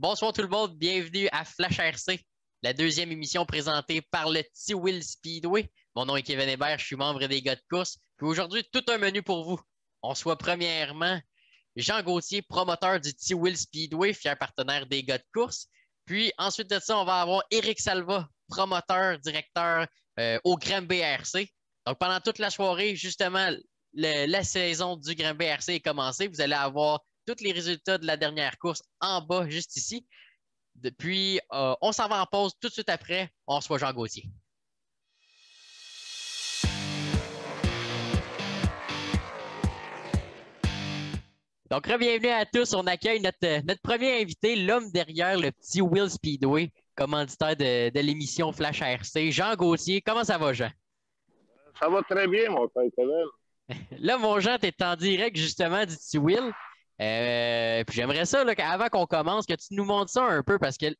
Bonsoir tout le monde, bienvenue à Flash RC, la deuxième émission présentée par le T-Will Speedway. Mon nom est Kevin Hébert, je suis membre des gars de course. Puis aujourd'hui, tout un menu pour vous. On soit premièrement Jean Gauthier, promoteur du T-Will Speedway, fier partenaire des gars de course. Puis ensuite de ça, on va avoir Éric Salva, promoteur, directeur au Grand BRC. Donc pendant toute la soirée, justement, la saison du Grand BRC est commencée. Vous allez avoir tous les résultats de la dernière course en bas, juste ici. Puis, on s'en va en pause tout de suite après. On reçoit Jean Gauthier. Donc, bienvenue à tous. On accueille notre premier invité, l'homme derrière le petit Will Speedway, commanditaire de l'émission Flash RC, Jean Gauthier. Comment ça va, Jean? Ça va très bien, mon frère Kevin. Là, mon Jean, tu es en direct justement du petit Will. Puis j'aimerais ça, là, avant qu'on commence, que tu nous montres ça un peu parce qu'il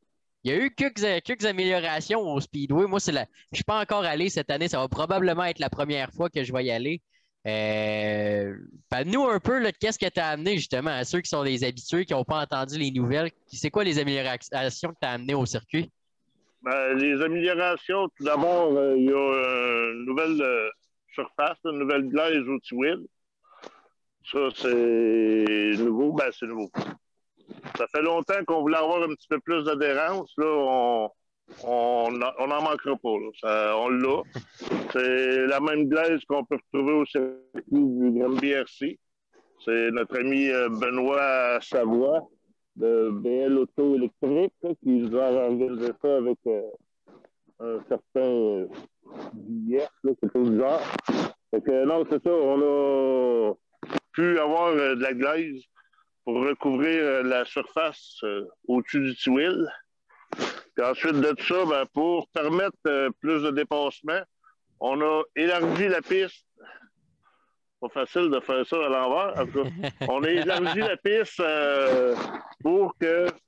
y a eu quelques améliorations au Speedway. Moi, je ne suis pas encore allé cette année. Ça va probablement être la première fois que je vais y aller. Nous un peu, qu'est-ce que tu as amené justement à ceux qui sont des habitués, qui n'ont pas entendu les nouvelles? C'est quoi les améliorations que tu as amenées au circuit? Les améliorations, tout d'abord, il y a une nouvelle surface, une nouvelle glaise au T-Will. Ça, c'est nouveau. C'est nouveau. Ça fait longtemps qu'on voulait avoir un petit peu plus d'adhérence. Là, on n'en manquera pas. Là. On l'a. C'est la même glaise qu'on peut retrouver au circuit du Grand BRC. C'est notre ami Benoît Savoie de BL Auto électrique qui nous a organisé ça avec un certain billet, quelque chose du genre. Fait que non, c'est ça. On a pu avoir de la glaise pour recouvrir la surface au-dessus du T-Will. Puis ensuite de ça, pour permettre plus de dépassement, on a élargi la piste. Pas facile de faire ça à l'envers. En tout cas, on a élargi la piste pour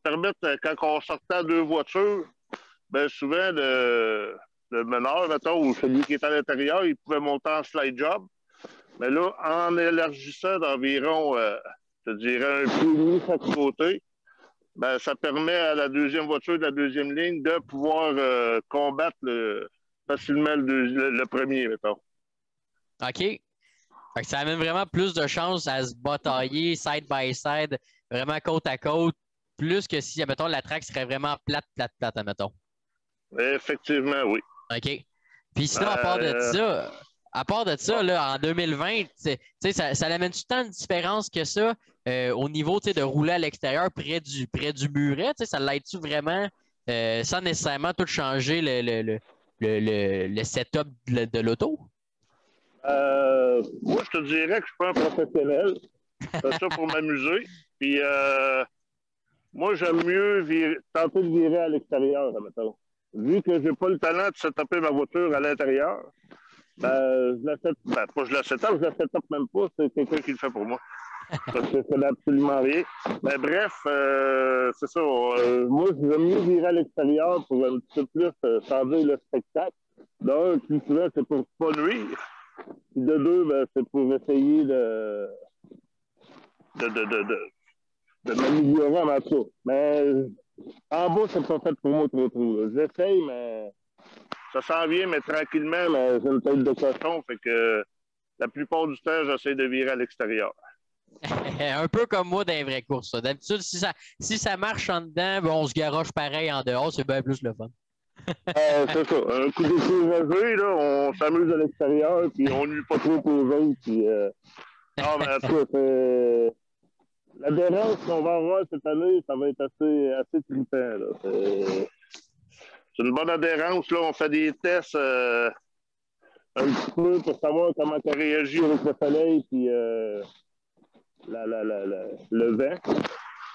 permettre, quand on sortait à deux voitures, souvent le meneur, mettons, ou celui qui est à l'intérieur, il pouvait monter en slide job. Mais là, en élargissant d'environ, je dirais, un peu et demi chaque côté, ça permet à la deuxième voiture de la deuxième ligne de pouvoir combattre facilement le premier, mettons. OK. Fait que ça amène vraiment plus de chances à se batailler side by side, vraiment côte à côte, plus que si, mettons, la track serait vraiment plate, admettons. Effectivement, oui. OK. Puis sinon, à part de ça, là, en 2020, ça amène-tu tant de différence que ça au niveau de rouler à l'extérieur près du muret? Ça l'aide-tu vraiment sans nécessairement tout changer le setup de l'auto? Moi, je te dirais que je suis pas un professionnel. Je fais ça pour m'amuser. Puis, moi, j'aime mieux tenter de virer à l'extérieur, admettons. Vu que j'ai pas le talent de setuper ma voiture à l'intérieur, je la setup même pas. C'est quelqu'un qui le fait pour moi. Parce que ça n'a absolument rien. Bref, c'est ça. Moi, j'aime mieux virer à l'extérieur pour un petit peu plus changer le spectacle. D'un, plus souvent, c'est pour pas nuire. Puis de deux, c'est pour essayer de m'améliorer en tout. Mais en bas, c'est pas fait pour moi trop. J'essaye, mais ça s'en vient, mais tranquillement, mais j'ai une tête de cochon, fait que la plupart du temps, j'essaie de virer à l'extérieur. Un peu comme moi dans les vraies courses. D'habitude, si ça marche en dedans, on se garoche pareil en dehors, c'est bien plus le fun. C'est ça. Un coup d'été là, on s'amuse à l'extérieur, puis on nuit pas trop aux autres. Puis, en tout cas, l'adhérence qu'on va avoir cette année, ça va être assez trippant. Là. C'est une bonne adhérence. Là. On fait des tests un petit peu pour savoir comment ça réagit avec le soleil puis le vent.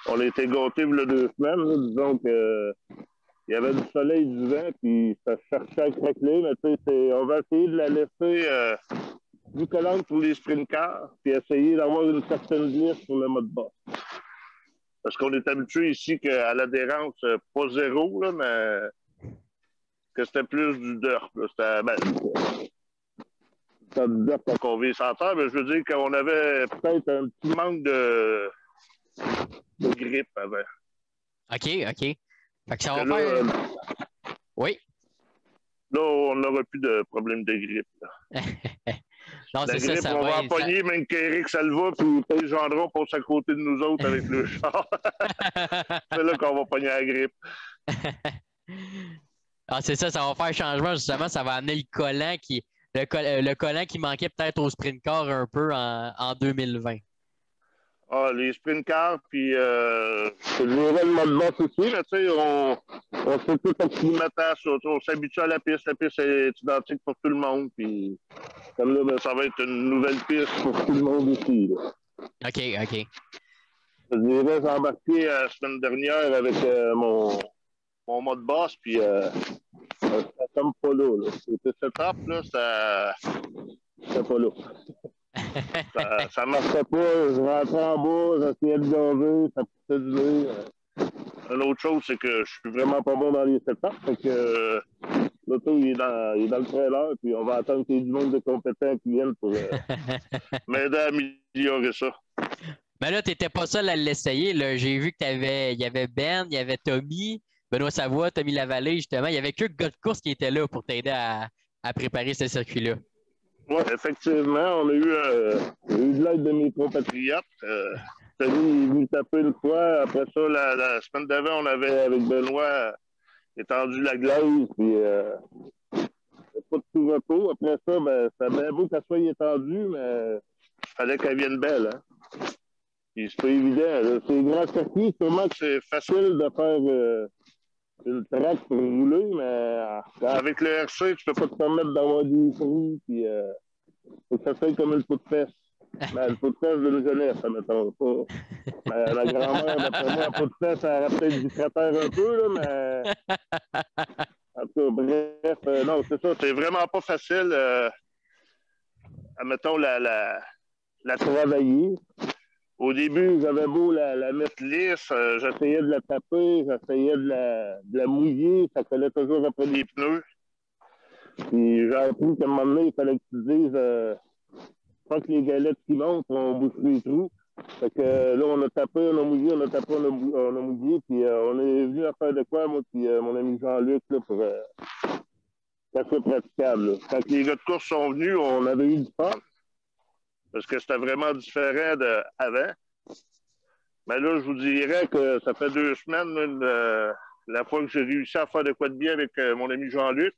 On a été gâtés il y a 2 semaines. Là, disons que il y avait du soleil, du vent, puis ça cherchait à craquer, mais tu sais, on va essayer de la laisser plus collante pour les sprint cars, puis essayer d'avoir une certaine glisse sur le mode bas. Parce qu'on est habitué ici à l'adhérence, pas zéro, là, mais que c'était plus du dirt. C'était du dirt quand on vit sans terre, mais je veux dire qu'on avait peut-être un petit manque de grippe avant. OK. Fait que ça va Là, faire. Oui. là, on n'aura plus de problème de grippe. Non, La c'est ça, grippe, ça on va va. en pogner, même qu'Éric Salva puis Paul Gendron passent à côté de nous autres avec le char. C'est là qu'on va pogner la grippe. Ah, c'est ça, ça va faire changement, justement. Ça va amener le collant qui manquait peut-être au sprint car un peu en 2020. Ah, les sprint cars, puis je dirais le mode boss aussi, mais tu sais, on s'est tout acclimaté à ça. On s'habitue à la piste. La piste est identique pour tout le monde, puis comme là, ben, ça va être une nouvelle piste pour tout le monde ici. Là. OK. Je dirais, j'ai embarqué la semaine dernière avec mon mode boss, puis ça tombe pas là. C'était setup, là, c'était pas là. Ça marchait pas, je rentrais en bas, j'essayais de gazer, ça poussait du nez. Une autre chose, c'est que je suis vraiment pas bon dans les setups, fait que l'auto, il est dans le trailer, puis on va attendre qu'il y ait du monde de compétents qui viennent pour m'aider à améliorer ça. Mais là, tu n'étais pas seul à l'essayer. J'ai vu qu'il y avait Ben, il y avait Tommy, Benoît Savoie, Tommy Lavallée, justement. Il y avait que le gars de course qui était là pour t'aider à préparer ce circuit-là. Oui, effectivement, on a eu de l'aide de mes compatriotes. Tommy est venu taper une fois. Après ça, la semaine d'avant, on avait, avec Benoît, étendu la glace, puis pas de tout repos. Après ça, ben, ça bien beau qu'elle soit étendue, mais il fallait qu'elle vienne belle. Hein? Puis c'est pas évident. C'est grand circuit, sûrement que c'est facile de faire une track pour rouler, mais avec le RC, tu peux pas te permettre d'avoir des trous, puis faut que ça soit comme une peau de fesse. Ben, une peau de fesse d'une jeunesse, ça m'étonne pas. Ben, la grand-mère, d'après moi, en peau de fesse, elle aurait peut-être du cratère un peu, là, mais en tout cas, bref, non, c'est ça, c'est vraiment pas facile, admettons, la travailler. Au début, j'avais beau la mettre lisse, j'essayais de la taper, j'essayais de la mouiller, ça collait toujours après les pneus. Puis j'ai appris qu'à un moment donné, il fallait que tu dises pas que les galettes qui montent, on bouche les trous. Fait que là, on a tapé, on a mouillé, on a tapé, on a mouillé, puis on est venu à faire de quoi, moi, puis mon ami Jean-Luc, là, pour que ça soit praticable. Là. Quand les gars de course sont venus, on avait eu du fun, parce que c'était vraiment différent d'avant. Mais là, je vous dirais que ça fait 2 semaines, là, la fois que j'ai réussi à faire de quoi de bien avec mon ami Jean-Luc,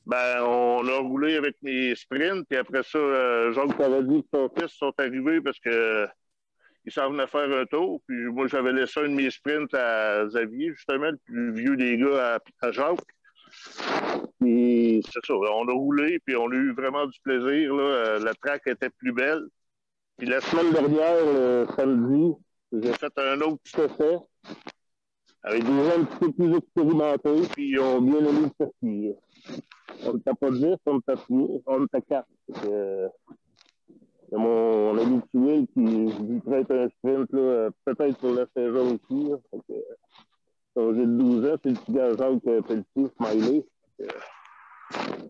ben, on a roulé avec mes sprints, puis après ça, Jacques Paradis et son fils sont arrivés parce que ils s'en venaient faire un tour. Puis moi, j'avais laissé un de mes sprints à Xavier, justement, le plus vieux des gars à Jacques. Puis c'est ça, on a roulé, puis on a eu vraiment du plaisir. Là. La track était plus belle. Puis la semaine dernière, le samedi, j'ai fait un autre petit essai avec des gens un petit peu plus expérimentés, puis ils ont bien aimé le circuit. On n'était pas 10, on était 4. C'est mon ami Tuil qui lui prête un sprint, là, peut-être pour la saison aussi. Là. J'ai 12 ans, c'est le petit gars Jacques Pelletier, Smiley.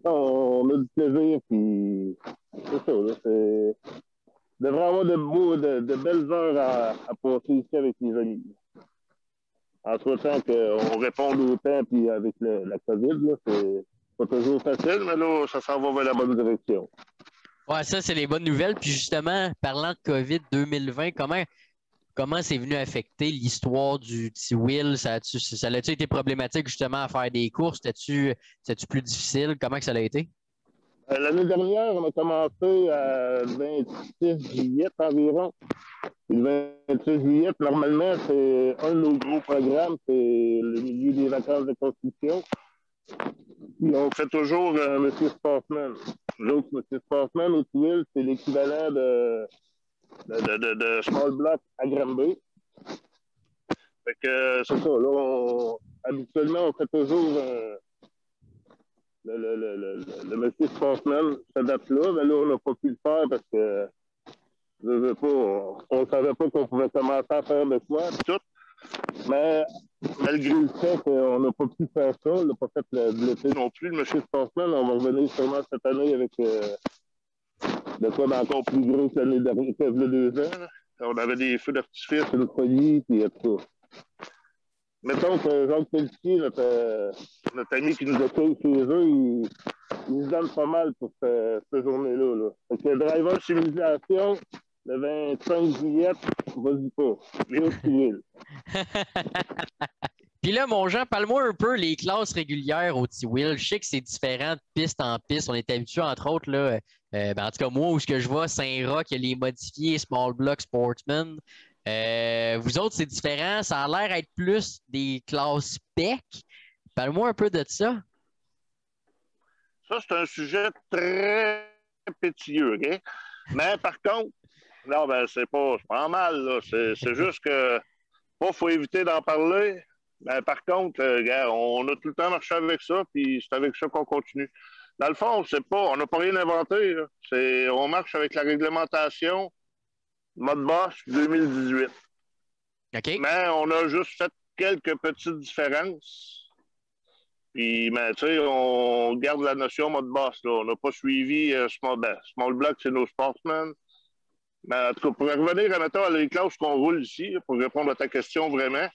On a du plaisir, puis c'est ça. Là, devrait avoir de belles heures à passer ici avec les amis. En souhaitant qu'on réponde au temps, puis avec la COVID, là, c'est pas toujours facile, mais là, ça s'en va vers la bonne direction. Ouais, ça, c'est les bonnes nouvelles. Puis justement, parlant de COVID 2020, comment c'est venu affecter l'histoire du petit Will? Ça a-tu été problématique justement à faire des courses? C'était-tu plus difficile? Comment que ça a été? L'année dernière, on a commencé le 26 juillet environ. Et le 26 juillet, normalement, c'est un de nos gros programmes, c'est le milieu des vacances de construction. Puis on fait toujours M. Sportsman. L'autre M. Sportsman au Tuile, c'est l'équivalent de Small Block à Granby. Fait que c'est ça, là, habituellement, on fait toujours le Monsieur Sportsman, cette date-là, mais là, on n'a pas pu le faire parce que on ne savait pas qu'on pouvait commencer à faire de quoi, tout. Mais malgré le fait qu'on n'a pas pu faire ça, on n'a pas fait l'été non plus, le Monsieur Sportsman, on va revenir sûrement cette année avec de quoi d'encore plus gros que l'année dernière, que 2 ans. Là. On avait des feux d'artifice, une folie, puis tout ça. mettons que Jacques Pelletier, notre ami qui nous accueille chez eux, il nous donne pas mal pour cette journée-là. Là. Fait que le driver civilisation, le 25 juillet, vas-y pas. Léo Civil. Puis là, mon Jean, parle-moi un peu les classes régulières au T-Wheel. Je sais que c'est différent de piste en piste. On est habitué, entre autres, là, en tout cas, moi, où ce que je vois, Saint-Roch, il y a les modifiés Small Block Sportsman. Vous autres, c'est différent. Ça a l'air d'être plus des classes spec. Parle-moi un peu de ça. Ça, c'est un sujet très pétilleux, OK? Mais par contre, non, ben, c'est pas mal, là. C'est juste que, faut éviter d'en parler. Ben, par contre, gars, on a tout le temps marché avec ça, puis c'est avec ça qu'on continue. Dans le fond, on n'a pas rien inventé, là. On marche avec la réglementation mode Boss 2018. OK. Mais on a juste fait quelques petites différences. Puis, ben, tu sais, on garde la notion mode boss. Là. On n'a pas suivi Small Block, c'est nos sportsmen. Mais en tout cas, pour revenir à les classes qu'on roule ici, là, pour répondre à ta question vraiment,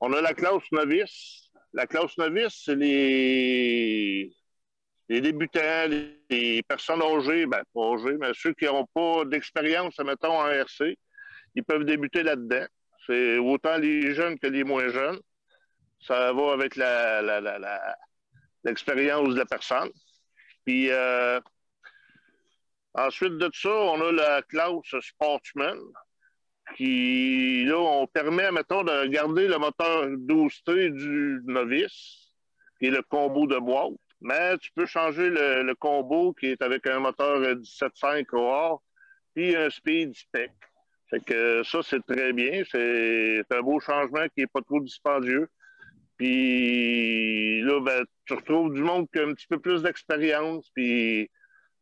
on a la classe novice. La classe novice, c'est les débutants, les personnes âgées, ben pas âgées, mais ceux qui n'ont pas d'expérience, mettons, en RC, ils peuvent débuter là-dedans. C'est autant les jeunes que les moins jeunes. Ça va avec l'expérience de la personne. Puis ensuite de ça, on a la classe Sportsman qui, là, on permet, mettons, de garder le moteur 12T du novice, qui est le combo de boîte. Mais tu peux changer le combo qui est avec un moteur 17.5 OR puis un speed spec. Fait que ça, c'est très bien. C'est un beau changement qui n'est pas trop dispendieux. Puis là, ben, tu retrouves du monde qui a un petit peu plus d'expérience. Puis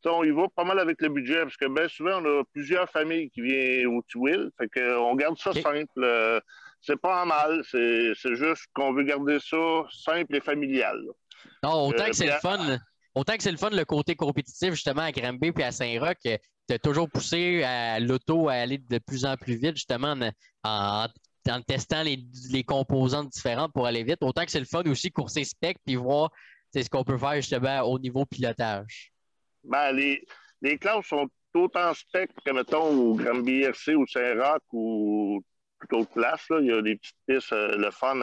on y va pas mal avec le budget, parce que bien souvent, on a plusieurs familles qui viennent au T-Wheel. Fait qu'on garde ça Okay. simple. C'est pas en mal. C'est juste qu'on veut garder ça simple et familial. Là. Non, autant que c'est le fun. Autant que c'est le fun, le côté compétitif, justement, à Granby puis à Saint-Roch, tu as toujours poussé à l'auto à aller de plus en plus vite, justement, en testant les composantes différentes pour aller vite. Autant que c'est le fun aussi, courser spec puis voir ce qu'on peut faire, justement, au niveau pilotage. Ben, les classes sont autant spec que, mettons, au Granby RC, au Saint-Roch ou toute autre place. Là. Il y a des petites pistes, le fun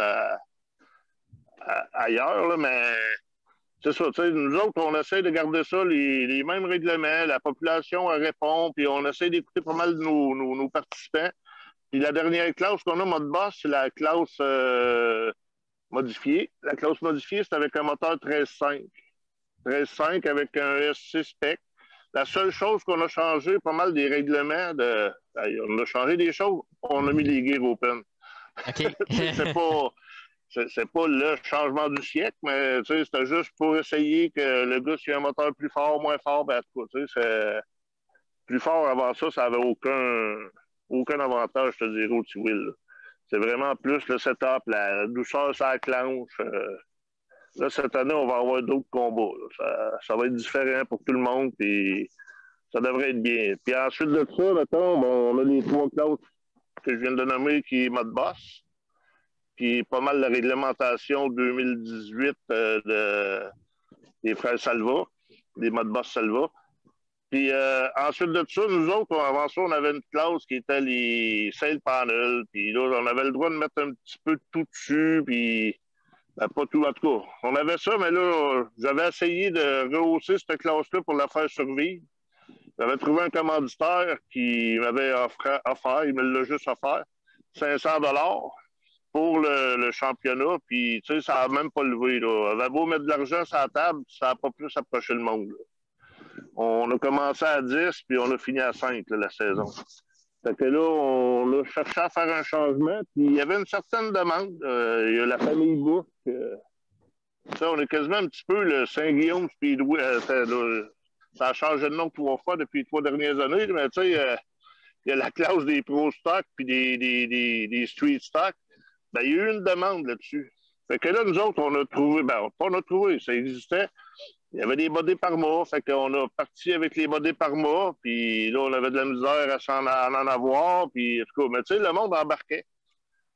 ailleurs, là, mais c'est ça. Nous autres, on essaie de garder ça, les mêmes règlements. La population répond, puis on essaie d'écouter pas mal de nos participants. Puis la dernière classe qu'on a, mode boss, c'est la classe modifiée. La classe modifiée, c'est avec un moteur 13.5. 13.5 avec un S6 spec. La seule chose qu'on a changé, pas mal des règlements, on a changé des choses, on a mis les gears open. OK. c'est pas le changement du siècle, mais c'était juste pour essayer que le gars, s'il a un moteur plus fort, moins fort, ben, c'est plus fort avant ça, ça n'avait aucun avantage, je te dirais, au T-Wheel. C'est vraiment plus le setup, la douceur, ça clenche. Là, cette année, on va avoir d'autres combats. Ça va être différent pour tout le monde, puis ça devrait être bien. Puis ensuite de ça, mettons, on a les 3 classes que je viens de nommer qui est mode boss, puis pas mal de réglementation 2018 des frères Salva, des modes boss Salva. Puis ensuite de ça, nous autres, avant ça, on avait une classe qui était les sail panels, puis là, on avait le droit de mettre un petit peu de tout dessus, puis ben, pas tout, en tout cas. On avait ça, mais là, j'avais essayé de rehausser cette classe-là pour la faire survivre. J'avais trouvé un commanditaire qui m'avait offert, il me l'a juste offert, 500 $ pour le championnat, puis tu sais, ça n'a même pas levé. Là. On avait beau mettre de l'argent sur la table, ça n'a pas plus approché le monde. Là. On a commencé à 10, puis on a fini à 5 là, la saison. Fait que là, on a cherché à faire un changement, puis il y avait une certaine demande. Il y a la famille Bourque. On est quasiment un petit peu le Saint-Guillaume Speedway. Ça a changé de nom 3 fois depuis les 3 dernières années, mais tu sais, il y a la classe des Pro Stock puis des Street Stock. Ben, il y a eu une demande là-dessus. Fait que là, nous autres, on a trouvé, on a trouvé, ça existait. Il y avait des bodés par mois, fait qu'on a parti avec les bodés par mois, puis là, on avait de la misère à en avoir, puis en tout cas, mais tu sais, le monde embarquait.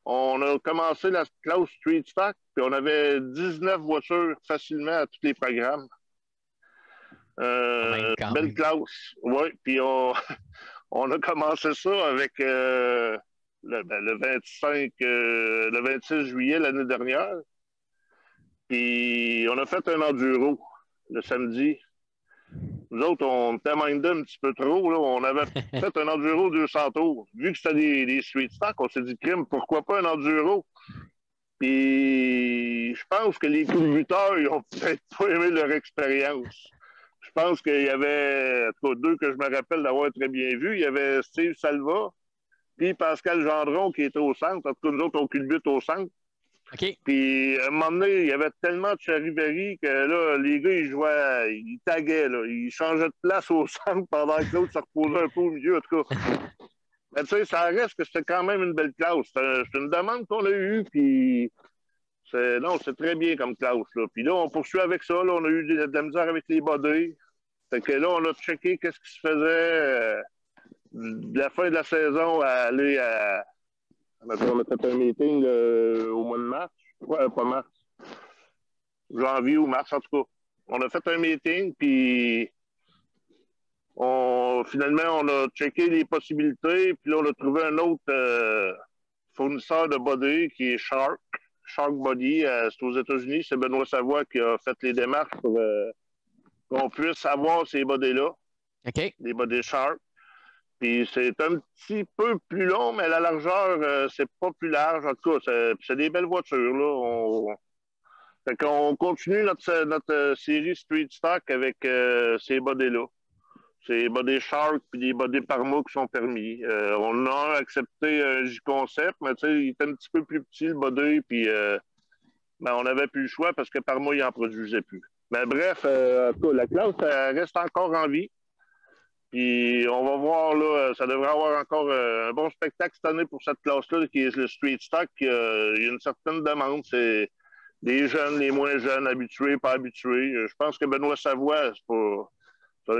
on a commencé la classe Street Stock, puis on avait 19 voitures facilement à tous les programmes. Belle classe. Oui, puis on a commencé ça avec le 26 juillet l'année dernière. Puis on a fait un enduro le samedi. Nous autres, on était mindés un petit peu trop. Là. On avait fait un enduro 200 tours. Vu que c'était des street stock, on s'est dit, crime, pourquoi pas un enduro? Puis je pense que les conducteurs, ils ont peut-être pas aimé leur expérience. Je pense qu'il y avait, en tout cas, deux que je me rappelle d'avoir très bien vus. Il y avait Steve Salva, puis Pascal Gendron qui était au centre. En tout cas, nous autres, on culbute au centre. OK. Puis, à un moment donné, il y avait tellement de charivari que là, les gars, ils jouaient, ils taguaient, là. Ils changeaient de place au centre pendant que l'autre se reposait un peu au milieu, en tout cas. Mais tu sais, ça reste que c'était quand même une belle classe. C'est une demande qu'on a eue, puis non, c'est très bien comme classe, là. Puis là, on poursuit avec ça, là. On a eu de la misère avec les bodies. Fait que là, on a checké qu'est-ce qui se faisait de la fin de la saison à aller à... On a fait un meeting au mois de mars. Ouais, pas mars. Janvier ou mars, en tout cas. On a fait un meeting, puis finalement, on a checké les possibilités, puis là, on a trouvé un autre fournisseur de body qui est Shark Body. C'est aux États-Unis. C'est Benoît Savoie qui a fait les démarches pour qu'on puisse avoir ces bodys-là. OK. Les body Shark. Puis c'est un petit peu plus long, mais la largeur, c'est pas plus large. En tout cas, c'est des belles voitures, là. Fait qu'on continue notre série Street Stock avec ces bodies-là. Ces body Shark puis des body Parma qui sont permis. On a accepté un J-Concept, mais tu sais, il était un petit peu plus petit, le body, puis ben, on n'avait plus le choix parce que Parma, il n'en produisait plus. Mais bref, en tout cas, la classe reste encore en vie. Puis on va voir, là, ça devrait avoir encore un bon spectacle cette année pour cette classe-là, qui est le Street Stock. Il y a une certaine demande. C'est des jeunes, les moins jeunes, habitués, pas habitués. Je pense que Benoît Savoie, c'est pas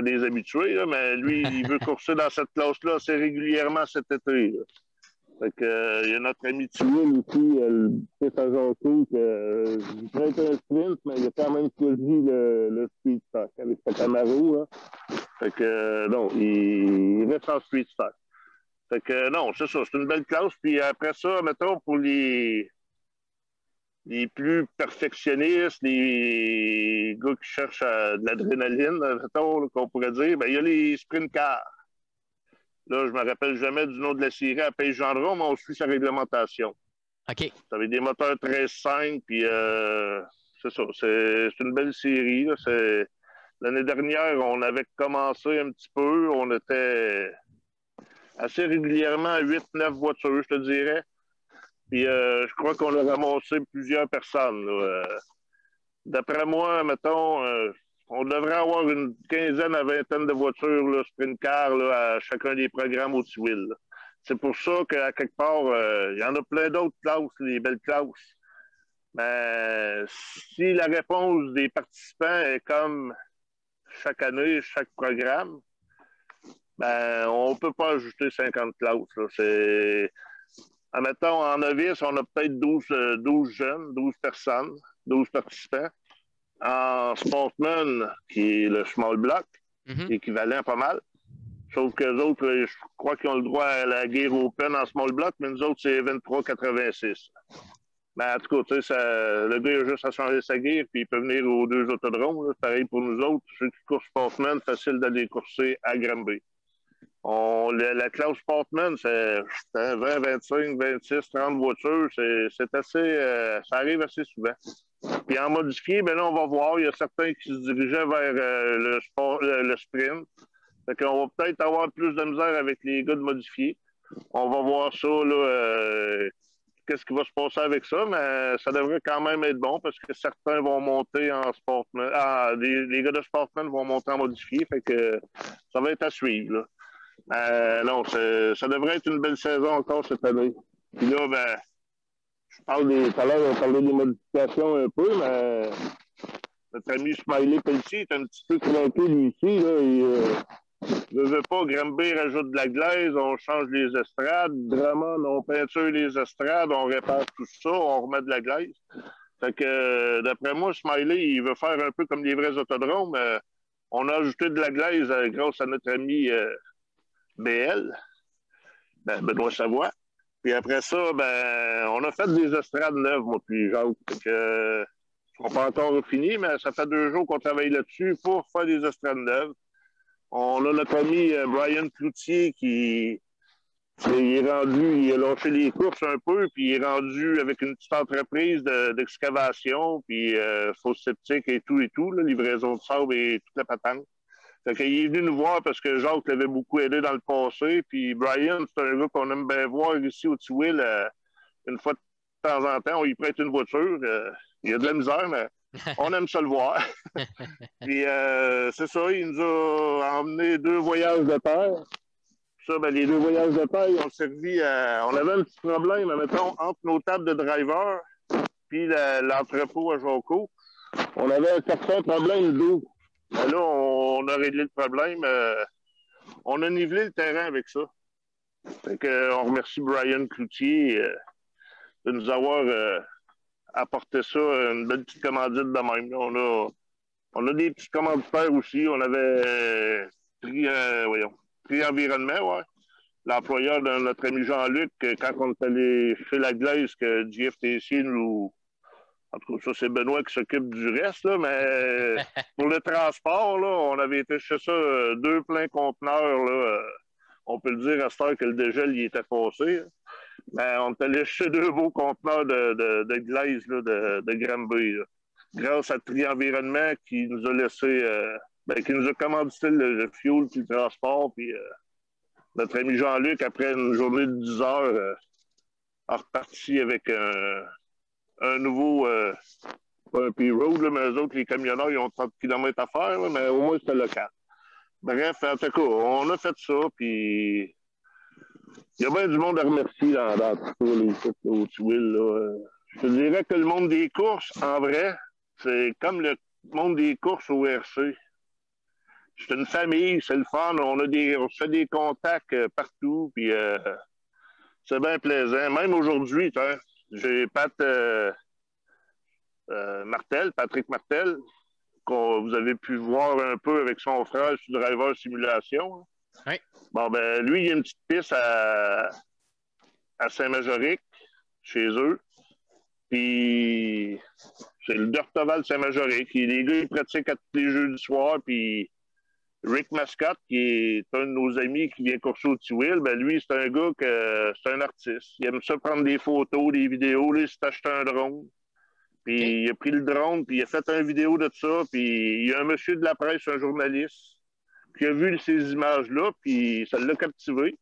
des habitués, là, mais lui, il veut courser dans cette classe-là assez régulièrement cet été. Là. Fait que, il y a notre ami Tiwil aussi, le petit agent il prête un sprint, mais il a quand même choisi le Street Stock avec sa Camaro. Là. Fait que, non, il reste en Street Stock. Fait que, non, c'est ça, c'est une belle classe. Puis après ça, mettons, pour les plus perfectionnistes, les gars qui cherchent de l'adrénaline, mettons, qu'on pourrait dire, ben, il y a les sprint cars. Là, je me rappelle jamais du nom de la série à Pays Gendron, mais on suit sa réglementation. OK. Ça avait des moteurs 13.5, puis c'est ça, c'est une belle série. Là, l'année dernière, on avait commencé un petit peu, on était assez régulièrement à 8-9 voitures, je te dirais. Puis je crois qu'on a ramassé plusieurs personnes. D'après moi, mettons, on devrait avoir une quinzaine à vingtaine de voitures, là, sprint car, là, à chacun des programmes au Tiwil. C'est pour ça qu'à quelque part, il y en a plein d'autres classes, les belles classes. Mais si la réponse des participants est comme chaque année, chaque programme, ben, on ne peut pas ajouter 50 classes. Là. Admettons, en novice, on a peut-être 12 jeunes, 12 personnes, 12 participants. En Sportman, qui est le small block, équivalent pas mal. Sauf que les autres, je crois qu'ils ont le droit à la Gear Open en small block, mais nous autres, c'est 23,86. Mais en tout cas, tu sais, le gars a juste à changer sa gear, puis il peut venir aux deux autodromes. Là. Pareil pour nous autres. Ceux qui courent Sportman, facile d'aller courser à Granby. La classe Sportman, c'est 20, 25, 26, 30 voitures. C'est assez. Ça arrive assez souvent. Puis en modifié, ben là, on va voir. Il y a certains qui se dirigeaient vers le sprint. Fait qu'on va peut-être avoir plus de misère avec les gars de modifié. On va voir ça, là. Qu'est-ce qui va se passer avec ça, mais ça devrait quand même être bon parce que certains vont monter en Sportman. Les gars de Sportman vont monter en modifié. Fait que ça va être à suivre, là. Non, ça devrait être une belle saison encore cette année. Puis là, ben, tout à l'heure, on parlait des modifications un peu, mais notre ami Smiley Pelletier est un petit peu craqué, lui, ici. Là, Je veux pas, Granby rajoute de la glaise, on change les estrades. Drummond, on peinture les estrades, on répare tout ça, on remet de la glaise. Fait que, d'après moi, Smiley, il veut faire un peu comme les vrais autodromes. On a ajouté de la glaise grâce à notre ami BL, Benoît Savoie. Puis après ça, on a fait des estrades neuves, moi, puis Jacques. Fait que, on pas encore fini, mais ça fait 2 jours qu'on travaille là-dessus pour faire des estrades neuves. On a notre ami Brian Cloutier qui il a lâché les courses un peu, puis il est rendu avec une petite entreprise d'excavation, puis fosse septique et tout, là, livraison de sable et toute la patente. Fait qu'il est venu nous voir parce que Jacques l'avait beaucoup aidé dans le passé, puis Brian, c'est un gars qu'on aime bien voir ici au Tiwil. Une fois de temps en temps, on lui prête une voiture. Il y a de la misère, mais on aime ça le voir. Puis c'est ça, il nous a emmené 2 voyages de terre. Ça, les 2 voyages de terre, ils ont servi à... On avait un petit problème, mettons, entre nos tables de driver puis l'entrepôt à Jocko. On avait un certain problème d'eau. Là, on a réglé le problème. On a nivelé le terrain avec ça. Fait que, on remercie Brian Cloutier de nous avoir apporté ça, une belle petite commandite de même. Là, on a des petits commanditaires aussi. On avait Prix Environnement, ouais. L'employeur de notre ami Jean-Luc, quand on est allé chez la glaise, que JFTC nous... En tout cas, ça, c'est Benoît qui s'occupe du reste, là, mais pour le transport, là, on avait été chez ça 2 pleins conteneurs, là, on peut le dire à cette heure que le dégel y était passé. Mais on est allé chez 2 beaux conteneurs de glaise là, de Granby, là. Grâce à Tri Environnement qui nous a laissé, qui nous a commandité le fuel puis le transport, puis notre ami Jean-Luc, après une journée de 10 heures, a reparti avec un nouveau, pas un P-Road, mais eux autres, les camionneurs, ils ont 30 km à faire, là, mais au moins, c'était local. Bref, en tout cas, on a fait ça, puis il y a bien du monde à remercier dans tous les sites au Tiwil. Je te dirais que le monde des courses, en vrai, c'est comme le monde des courses au RC. C'est une famille, c'est le fun, on fait des contacts partout, puis c'est bien plaisant. Même aujourd'hui, j'ai Patrick Martel, que vous avez pu voir un peu avec son frère sur Driver Simulation. Oui. Bon, lui, il y a une petite piste à Saint-Majoric, chez eux. Puis, c'est le Dortoval Saint-Majoric. Les gars, ils pratiquent à tous les jeux du soir. Puis, Rick Mascotte, qui est un de nos amis qui vient courser au Tiwil, lui, c'est un gars c'est un artiste. Il aime ça prendre des photos, des vidéos. Là, il s'est acheté un drone. Puis il a pris le drone, puis il a fait une vidéo de ça. Puis il y a un monsieur de la presse, un journaliste, qui a vu ces images-là, puis ça l'a captivé.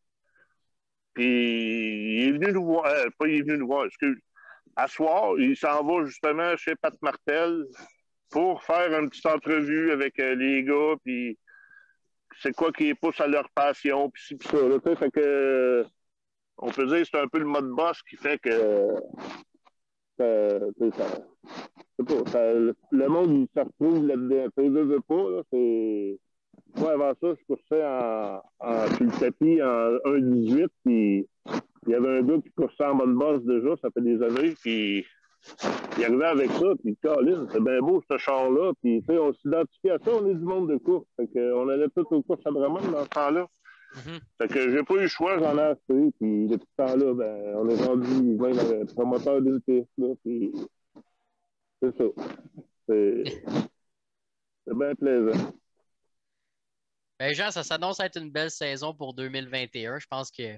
Puis il est venu nous voir, pas il est venu nous voir, excuse. À soir, il s'en va justement chez Pat Martel pour faire une petite entrevue avec les gars, puis c'est quoi qui pousse à leur passion, puis ci, puis ça. Là, fait que, on peut dire que c'est un peu le mode boss qui fait que le monde, il se retrouve là-dedans. Il veut pas, là, c'est... Moi, avant ça, je coursais sur le tapis en 1,18, puis il y avait un gars qui coursait en mode boss déjà, ça fait des années, puis il arrivait avec ça, puis Colin, c'est bien beau ce char-là, puis on s'identifie à ça, on est du monde de course, fait qu'on allait tous aux courses à Drummond dans ce temps-là. Fait que j'ai pas eu le choix, j'en ai acheté, puis depuis ce temps-là, on est rendu même promoteur d'une piste, là, puis c'est ça. C'est bien plaisant. Jean, ça s'annonce être une belle saison pour 2021. Je pense que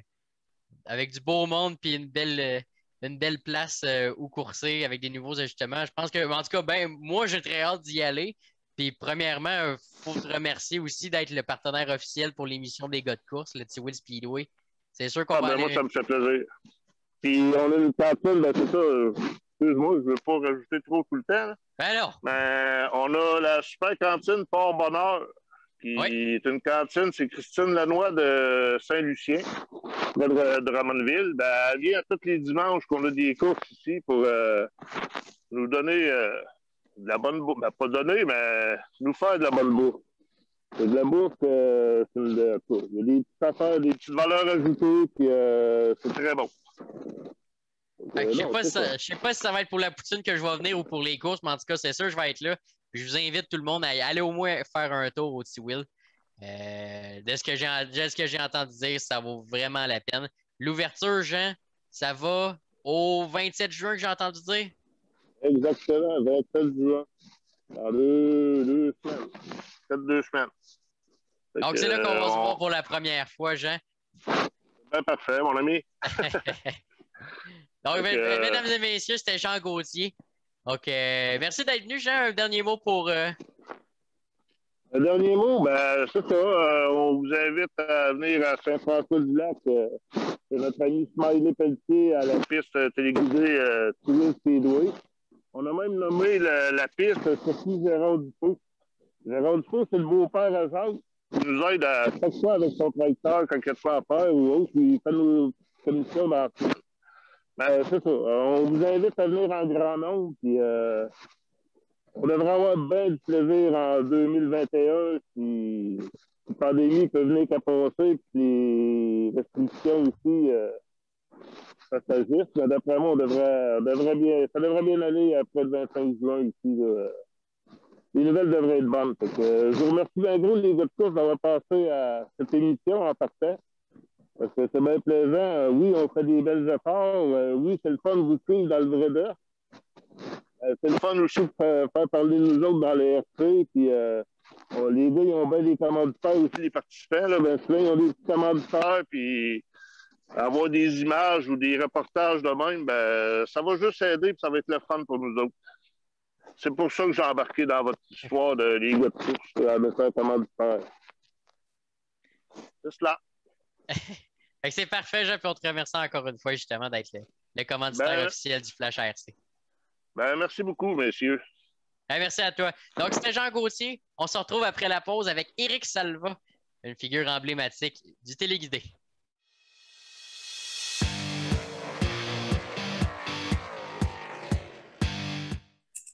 avec du beau monde puis une belle place où courser avec des nouveaux ajustements, je pense que, en tout cas, moi, j'ai très hâte d'y aller. Puis, premièrement, il faut te remercier aussi d'être le partenaire officiel pour l'émission des gars de course, le Tiwil Speedway. C'est sûr qu'on va aller... Moi, ça me fait plaisir. Puis, on a une cantine, c'est ça. Excuse-moi, je ne veux pas rajouter trop tout le temps. Non. Mais on a la super cantine Port Bonheur, qui est une cantine, c'est Christine Lanois de Saint-Lucien, de Ramonville. Elle vient tous les dimanches qu'on a des courses ici pour nous donner de la bonne bouffe. Pas donner, mais nous faire de la bonne bouffe. C'est de la bouffe, il y a des petites affaires, des petites valeurs ajoutées, puis c'est très bon. Fait que je sais pas si ça va être pour la poutine que je vais venir ou pour les courses, mais en tout cas, c'est sûr, je vais être là. Je vous invite tout le monde à aller au moins faire un tour au T-Will. De ce que j'ai entendu dire, ça vaut vraiment la peine. L'ouverture, Jean, ça va au 27 juin que j'ai entendu dire? Exactement, 27 juin. Dans deux semaines. Peut-être 2 semaines. Donc, c'est là qu'on va se voir pour la première fois, Jean. Ben, parfait, mon ami. Donc, mesdames et messieurs, c'était Jean Gauthier. Donc, merci d'être venu, Jean. Un dernier mot pour... Un dernier mot, ben, c'est ça. On vous invite à venir à Saint-François-du-Lac. C'est notre ami Smiley Pelletier à la piste téléguidée T-Will Speedway. On a même nommé la piste Sophie Gérard Dupont. Gérard Dupont, c'est le beau-père à Jacques. Il nous aide à chaque fois avec son tracteur quand il y a de quoi à faire ou autre. Il fait nos commissions dans ben, c'est ça. On vous invite à venir en grand nombre. Puis, on devrait avoir bien du plaisir en 2021 si la pandémie peut venir qu'à passer. Puis les restrictions aussi, ça s'ajuste. Mais d'après moi, ça devrait bien aller après le 25 juin ici. Là. Les nouvelles devraient être bonnes. Fait que, je vous remercie bien gros, les gars de course, d'avoir passé à cette émission en partant. Parce que c'est bien plaisant. Oui, on fait des belles efforts. Oui, c'est le fun de vous suivre dans le vrai d'heure. C'est le fun aussi de faire parler nous autres dans les RP. Puis, les gars, ils ont bien des commanditaires aussi, les participants. Là, ben, souvent, ils ont des petits commanditaires. Puis, avoir des images ou des reportages de même, ben, ça va juste aider. Puis, ça va être le fun pour nous autres. C'est pour ça que j'ai embarqué dans votre histoire de les gars de course à faire commanditaire. C'est cela. C'est parfait, Jean, puis on te remercie encore une fois justement d'être le commanditaire officiel du Flash RC. Ben, merci beaucoup, messieurs. Merci à toi. Donc, c'était Jean Gauthier. On se retrouve après la pause avec Éric Salva, une figure emblématique du téléguidé.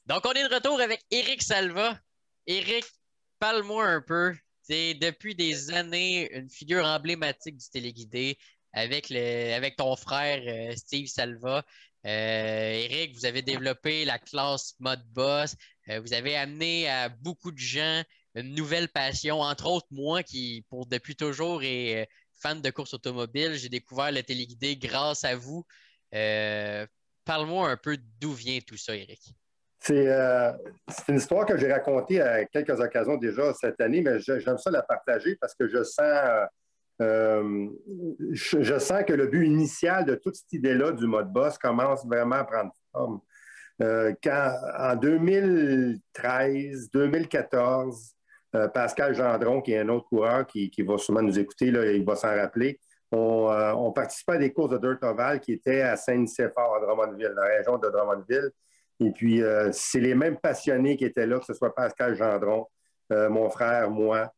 Donc, on est de retour avec Éric Salva. Éric, parle-moi un peu. C'est depuis des années une figure emblématique du téléguidé avec ton frère Steve Salva. Éric, vous avez développé la classe mode boss. Vous avez amené à beaucoup de gens une nouvelle passion, entre autres moi qui, depuis toujours, est fan de course automobile. J'ai découvert le téléguidé grâce à vous. Parle-moi un peu d'où vient tout ça, Éric. C'est une histoire que j'ai racontée à quelques occasions déjà cette année, mais j'aime ça la partager parce que je sens que le but initial de toute cette idée-là du mode boss commence vraiment à prendre forme. En 2013, 2014, Pascal Gendron, qui est un autre coureur qui va sûrement nous écouter, là, il va s'en rappeler, on participait à des courses de Dirt Oval qui étaient à Saint-Nicéphore, à Drummondville, dans la région de Drummondville. Et puis, c'est les mêmes passionnés qui étaient là, que ce soit Pascal Gendron, mon frère, moi.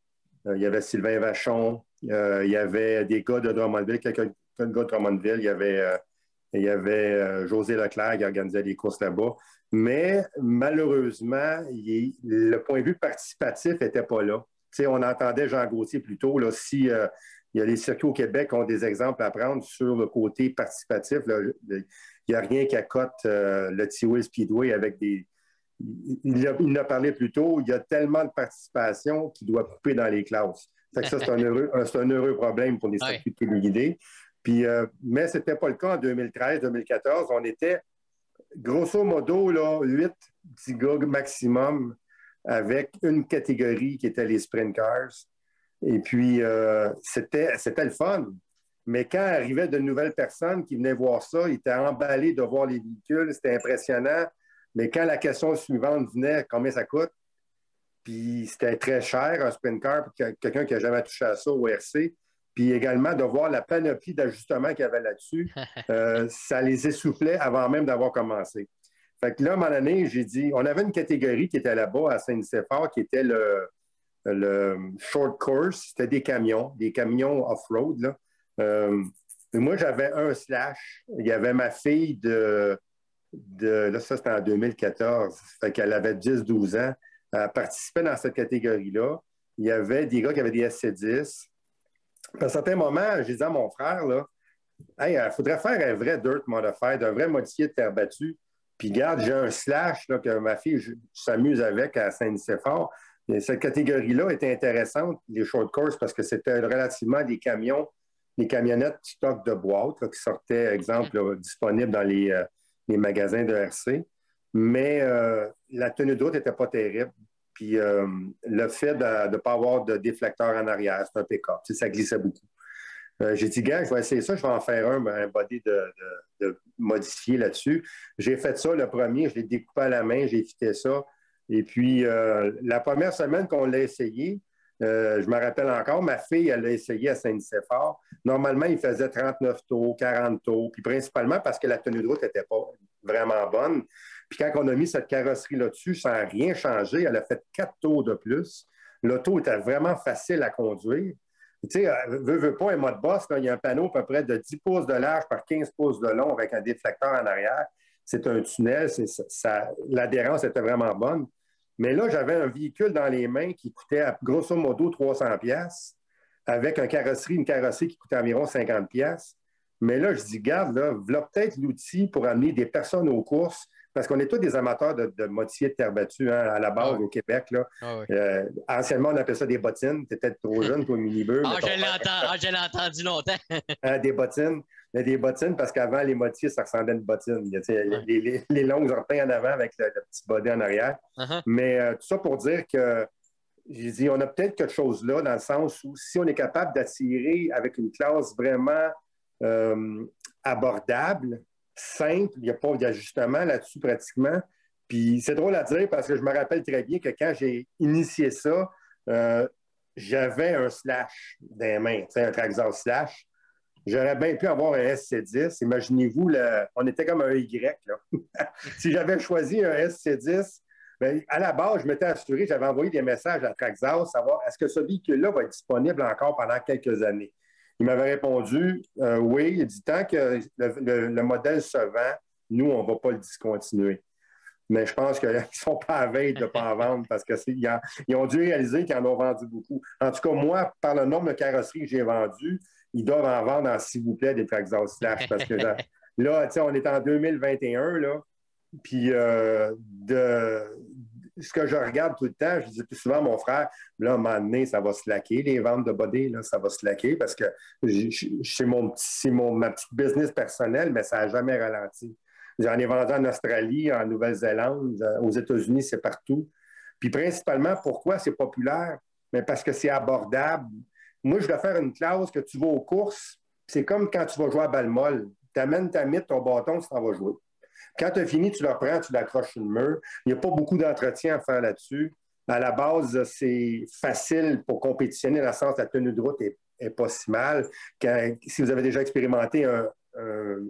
Il y avait Sylvain Vachon, il y avait des gars de Drummondville, quelques gars de Drummondville. Il y avait José Leclerc qui organisait des courses là-bas. Mais malheureusement, le point de vue participatif n'était pas là. Tu sais, on entendait Jean Gauthier plus tôt, là, si il y a les circuits au Québec qui ont des exemples à prendre sur le côté participatif. Là, il n'y a rien qui accote le T-Will Speedway avec des... Il en a parlé plus tôt, il y a tellement de participation qu'il doit couper dans les classes. Fait que ça, c'est un heureux problème pour les circuits téléguidés. Puis, mais ce n'était pas le cas en 2013-2014. On était, grosso modo, là, 8 petits gars maximum avec une catégorie qui était les sprint cars. Et puis, c'était le fun. Mais quand arrivaient de nouvelles personnes qui venaient voir ça, ils étaient emballés de voir les véhicules, c'était impressionnant. Mais quand la question suivante venait, combien ça coûte? Puis c'était très cher, un sprint car, pour quelqu'un qui n'a jamais touché à ça au RC. Puis également de voir la panoplie d'ajustements qu'il y avait là-dessus, ça les essoufflait avant même d'avoir commencé. Fait que là, à un moment donné, j'ai dit, on avait une catégorie qui était là-bas à Saint-Nicéphore, qui était le short course, c'était des camions off-road, là. Moi, j'avais un slash. Il y avait ma fille là, ça, c'était en 2014. Fait qu'elle avait 10-12 ans. Elle participait dans cette catégorie-là. il y avait des gars qui avaient des SC10. À un certain moment, j'ai dit à mon frère, là, hey, il faudrait faire un vrai dirt modified, un vrai modifié de terre battue. Puis, regarde, j'ai un slash là, que ma fille s'amuse avec à Saint-Nicéphore. Et cette catégorie-là était intéressante, les short course, parce que c'était relativement des camions, des camionnettes stock de boîtes là, qui sortaient, exemple, là, disponibles dans les magasins de RC. Mais la tenue de route n'était pas terrible. Puis le fait de ne pas avoir de déflecteur en arrière, c'est un pick-up. Ça glissait beaucoup. J'ai dit, gars, je vais essayer ça, je vais en faire un body de modifié là-dessus. J'ai fait ça le premier, je l'ai découpé à la main, j'ai fité ça. Et puis, la première semaine qu'on l'a essayé, je me rappelle encore, ma fille, elle l'a essayé à Saint-Nicéphore. Normalement, il faisait 39 tours, 40 tours, puis principalement parce que la tenue de route n'était pas vraiment bonne. Puis quand on a mis cette carrosserie là-dessus, ça n'a rien changé. Elle a fait 4 tours de plus. L'auto était vraiment facile à conduire. Tu sais, veux pas un mode boss, là, il y a un panneau à peu près de 10 pouces de large par 15 pouces de long avec un déflecteur en arrière. C'est un tunnel, l'adhérence était vraiment bonne. Mais là, j'avais un véhicule dans les mains qui coûtait grosso modo 300$ avec une carrosserie qui coûtait environ 50$. Mais là, je dis, garde, là, voilà peut-être l'outil pour amener des personnes aux courses, parce qu'on est tous des amateurs de modifiés de terre battue hein, à la base au Québec. Là. Anciennement, on appelait ça des bottines. Tu étais peut-être trop jeune, toi, mini-beur. Je l'ai entendu longtemps. Des bottines. Mais des bottines, parce qu'avant, les motifs, ça ressemblait à une bottine. Les longues orteils en avant avec le petit body en arrière. Mais tout ça pour dire que j'ai dit, on a peut-être quelque chose là, dans le sens où si on est capable d'attirer avec une classe vraiment abordable, simple, il n'y a pas d'ajustement là-dessus pratiquement. Puis c'est drôle à dire parce que je me rappelle très bien que quand j'ai initié ça, j'avais un slash dans les mains, un Traxxas slash. J'aurais bien pu avoir un SC10. Imaginez-vous, on était comme un Y. Là. Si j'avais choisi un SC10, bien, à la base, je m'étais assuré, j'avais envoyé des messages à Traxxas, savoir est-ce que ce véhicule-là va être disponible encore pendant quelques années. Il m'avait répondu oui. Il dit tant que le modèle se vend, nous, on ne va pas le discontinuer. Mais je pense qu'ils ne sont pas à veille de ne pas en vendre parce qu'ils ont dû réaliser qu'ils en ont vendu beaucoup. En tout cas, moi, par le nombre de carrosseries que j'ai vendues, ils doivent en vendre s'il vous plaît, des Traxxas Slash. Parce que là, on est en 2021, là, puis ce que je regarde tout le temps, je dis plus souvent à mon frère, là, à un moment donné, ça va slacker, les ventes de body, là, ça va slacker parce que c'est ma petite business personnelle, mais ça n'a jamais ralenti. J'en ai vendu en Australie, en Nouvelle-Zélande, aux États-Unis, c'est partout. Puis principalement, pourquoi c'est populaire? Mais parce que c'est abordable. Moi, je dois faire une classe que tu vas aux courses, c'est comme quand tu vas jouer à balle molle. Tu amènes ta mythe, ton bâton, tu t'en vas jouer. Quand tu as fini, tu le prends, tu l'accroches sur le mur. Il n'y a pas beaucoup d'entretien à faire là-dessus. À la base, c'est facile pour compétitionner, dans le sens que la tenue de route n'est pas si mal. Si vous avez déjà expérimenté un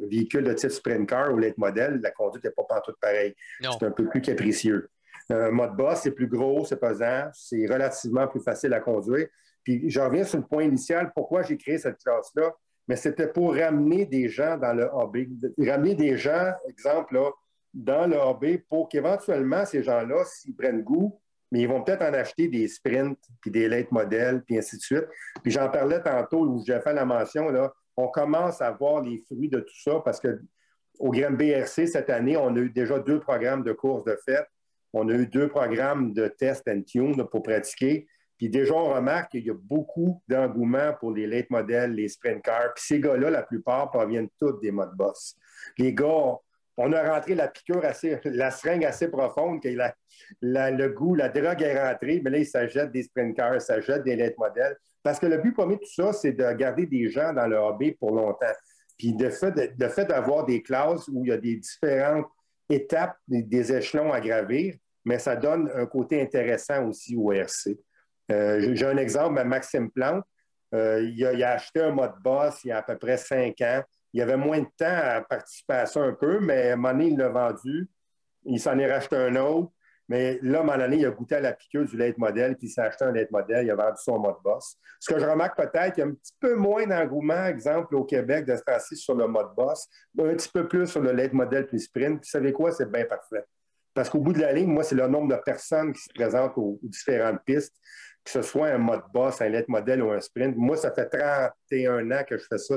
véhicule de type sprint car ou late model, la conduite n'est pas pantoute pareil. C'est un peu plus capricieux. Mode boss, c'est plus gros, c'est pesant, c'est relativement plus facile à conduire. Puis je reviens sur le point initial, pourquoi j'ai créé cette classe-là, mais c'était pour ramener des gens dans le hobby, ramener des gens, exemple, là, dans le hobby pour qu'éventuellement, ces gens-là, s'ils prennent goût, mais ils vont peut-être en acheter des sprints, puis des late modèles, puis ainsi de suite. Puis j'en parlais tantôt, où j'ai fait la mention, là, on commence à voir les fruits de tout ça parce qu'au Grand BRC, cette année, on a eu déjà 2 programmes de courses de fête. On a eu 2 programmes de test and tune là, pour pratiquer. Puis déjà, on remarque qu'il y a beaucoup d'engouement pour les late modèles, les sprint cars. Puis ces gars-là, la plupart, proviennent tous des modes boss. Les gars, on a rentré la piqûre la seringue assez profonde, que le goût, la drogue est rentrée, mais là, ils s'achètent des sprint cars, ils s'achètent des late modèles. Parce que le but premier de tout ça, c'est de garder des gens dans le hobby pour longtemps. Puis le fait d'avoir des classes où il y a des différentes étapes, des échelons à gravir, mais ça donne un côté intéressant aussi au RC. J'ai un exemple, Maxime Plante. Il a acheté un mode boss il y a à peu près 5 ans. Il avait moins de temps à participer à ça un peu, mais à un moment donné, il l'a vendu. Il s'en est racheté un autre. Mais là, à un moment donné, il a goûté à la piqûre du late model, puis il s'est acheté un late model, il a vendu son mode boss. Ce que je remarque peut-être, il y a un petit peu moins d'engouement, exemple, au Québec, de se passer sur le mode boss, un petit peu plus sur le late model puis sprint. Puis, vous savez quoi? C'est bien parfait. Parce qu'au bout de la ligne, moi, c'est le nombre de personnes qui se présentent aux différentes pistes. que ce soit un mode boss, un late model ou un sprint. Moi, ça fait 31 ans que je fais ça,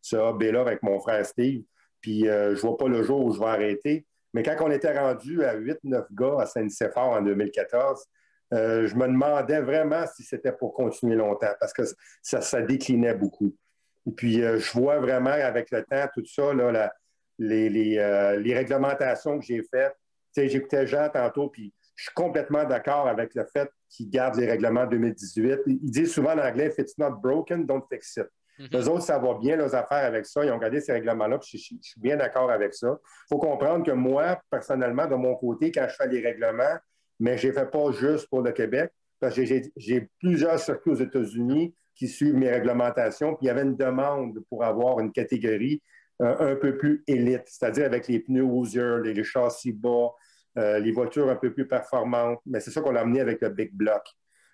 ce hobby-là avec mon frère Steve. Puis je ne vois pas le jour où je vais arrêter. Mais quand on était rendu à 8-9 gars à Saint-Nicéphore en 2014, je me demandais vraiment si c'était pour continuer longtemps parce que ça déclinait beaucoup. Et puis, je vois vraiment avec le temps, tout ça, là, les réglementations que j'ai faites. Tu sais, j'écoutais Jean tantôt, puis je suis complètement d'accord avec le fait qu'ils gardent les règlements 2018. Ils disent souvent en anglais, if it's not broken, don't fix it. Eux autres, ça va bien, leurs affaires avec ça. Ils ont gardé ces règlements-là, puis je suis bien d'accord avec ça. Il faut comprendre que moi, personnellement, de mon côté, quand je fais les règlements, mais je ne les fais pas juste pour le Québec, parce que j'ai plusieurs circuits aux États-Unis qui suivent mes réglementations, puis il y avait une demande pour avoir une catégorie un peu plus élite, c'est-à-dire avec les pneus Hoosier, les châssis bas, les voitures un peu plus performantes. Mais c'est ça qu'on a amené avec le Big Block.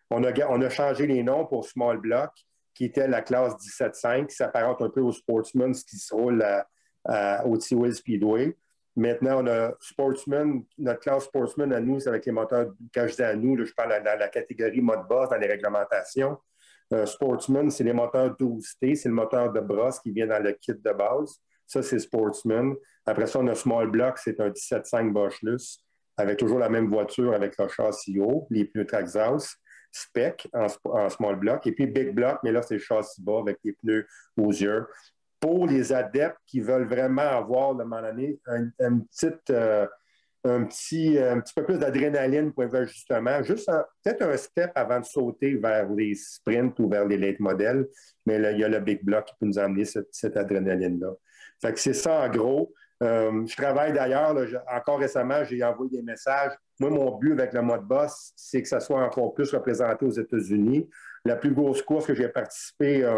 On a changé les noms pour Small Block, qui était la classe 17.5, qui s'apparente un peu au Sportsman, ce qui se roule au T-Will Speedway. Maintenant, on a Sportsman, notre classe Sportsman à nous, c'est avec les moteurs, quand je dis à nous, là, je parle dans la catégorie mode boss dans les réglementations. Sportsman, c'est les moteurs 12T, c'est le moteur de brosse qui vient dans le kit de base. Ça, c'est Sportsman. Après ça, on a Small Block, c'est un 17.5 Brushless, avec toujours la même voiture, avec le châssis haut, les pneus Traxxas, Spec en Small Block. Et puis Big Block, mais là, c'est le châssis bas avec les pneus Hoosier. Pour les adeptes qui veulent vraiment avoir, de moment donné, un petit peu plus d'adrénaline pour justement, juste peut-être un step avant de sauter vers les sprints ou vers les late models, mais là, il y a le Big Block qui peut nous amener cette adrénaline-là. Fait que c'est ça en gros. Je travaille d'ailleurs, là, encore récemment, j'ai envoyé des messages. Moi, mon but avec le mode boss, c'est que ça soit encore plus représenté aux États-Unis. La plus grosse course que j'ai participé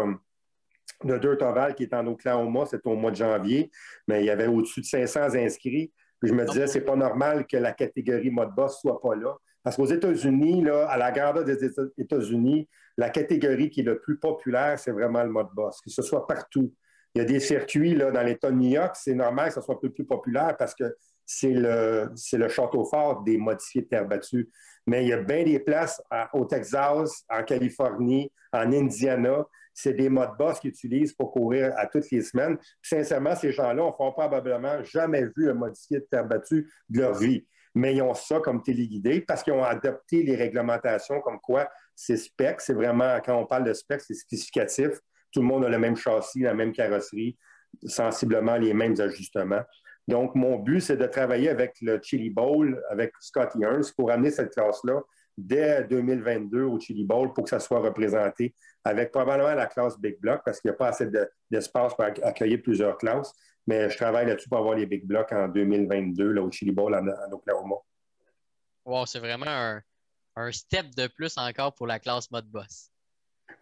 de Dirt Oval, qui est en Oklahoma, c'était au mois de janvier, mais il y avait au-dessus de 500 inscrits. Puis je me disais, c'est pas normal que la catégorie mode boss soit pas là. Parce qu'aux États-Unis, là, à la grandeur des États-Unis, la catégorie qui est le plus populaire, c'est vraiment le mode boss, que ce soit partout. Il y a des circuits là, dans l'État de New York, c'est normal que ce soit un peu plus populaire parce que c'est le château fort des modifiés de terre battue. Mais il y a bien des places au Texas, en Californie, en Indiana. C'est des modes boss qu'ils utilisent pour courir à toutes les semaines. Puis, sincèrement, ces gens-là n'ont probablement jamais vu un modifié de terre battue de leur vie. Mais ils ont ça comme téléguidé parce qu'ils ont adopté les réglementations comme quoi c'est spec. C'est vraiment, quand on parle de spec, c'est spécificatif. Tout le monde a le même châssis, la même carrosserie, sensiblement les mêmes ajustements. Donc, mon but, c'est de travailler avec le Chili Bowl, avec Scotty Ernst, pour amener cette classe-là dès 2022 au Chili Bowl pour que ça soit représenté avec probablement la classe Big Block parce qu'il n'y a pas assez d'espace pour accueillir plusieurs classes. Mais je travaille là-dessus pour avoir les Big Blocks en 2022 là, au Chili Bowl en Oklahoma. Wow, c'est vraiment un step de plus encore pour la classe mode boss.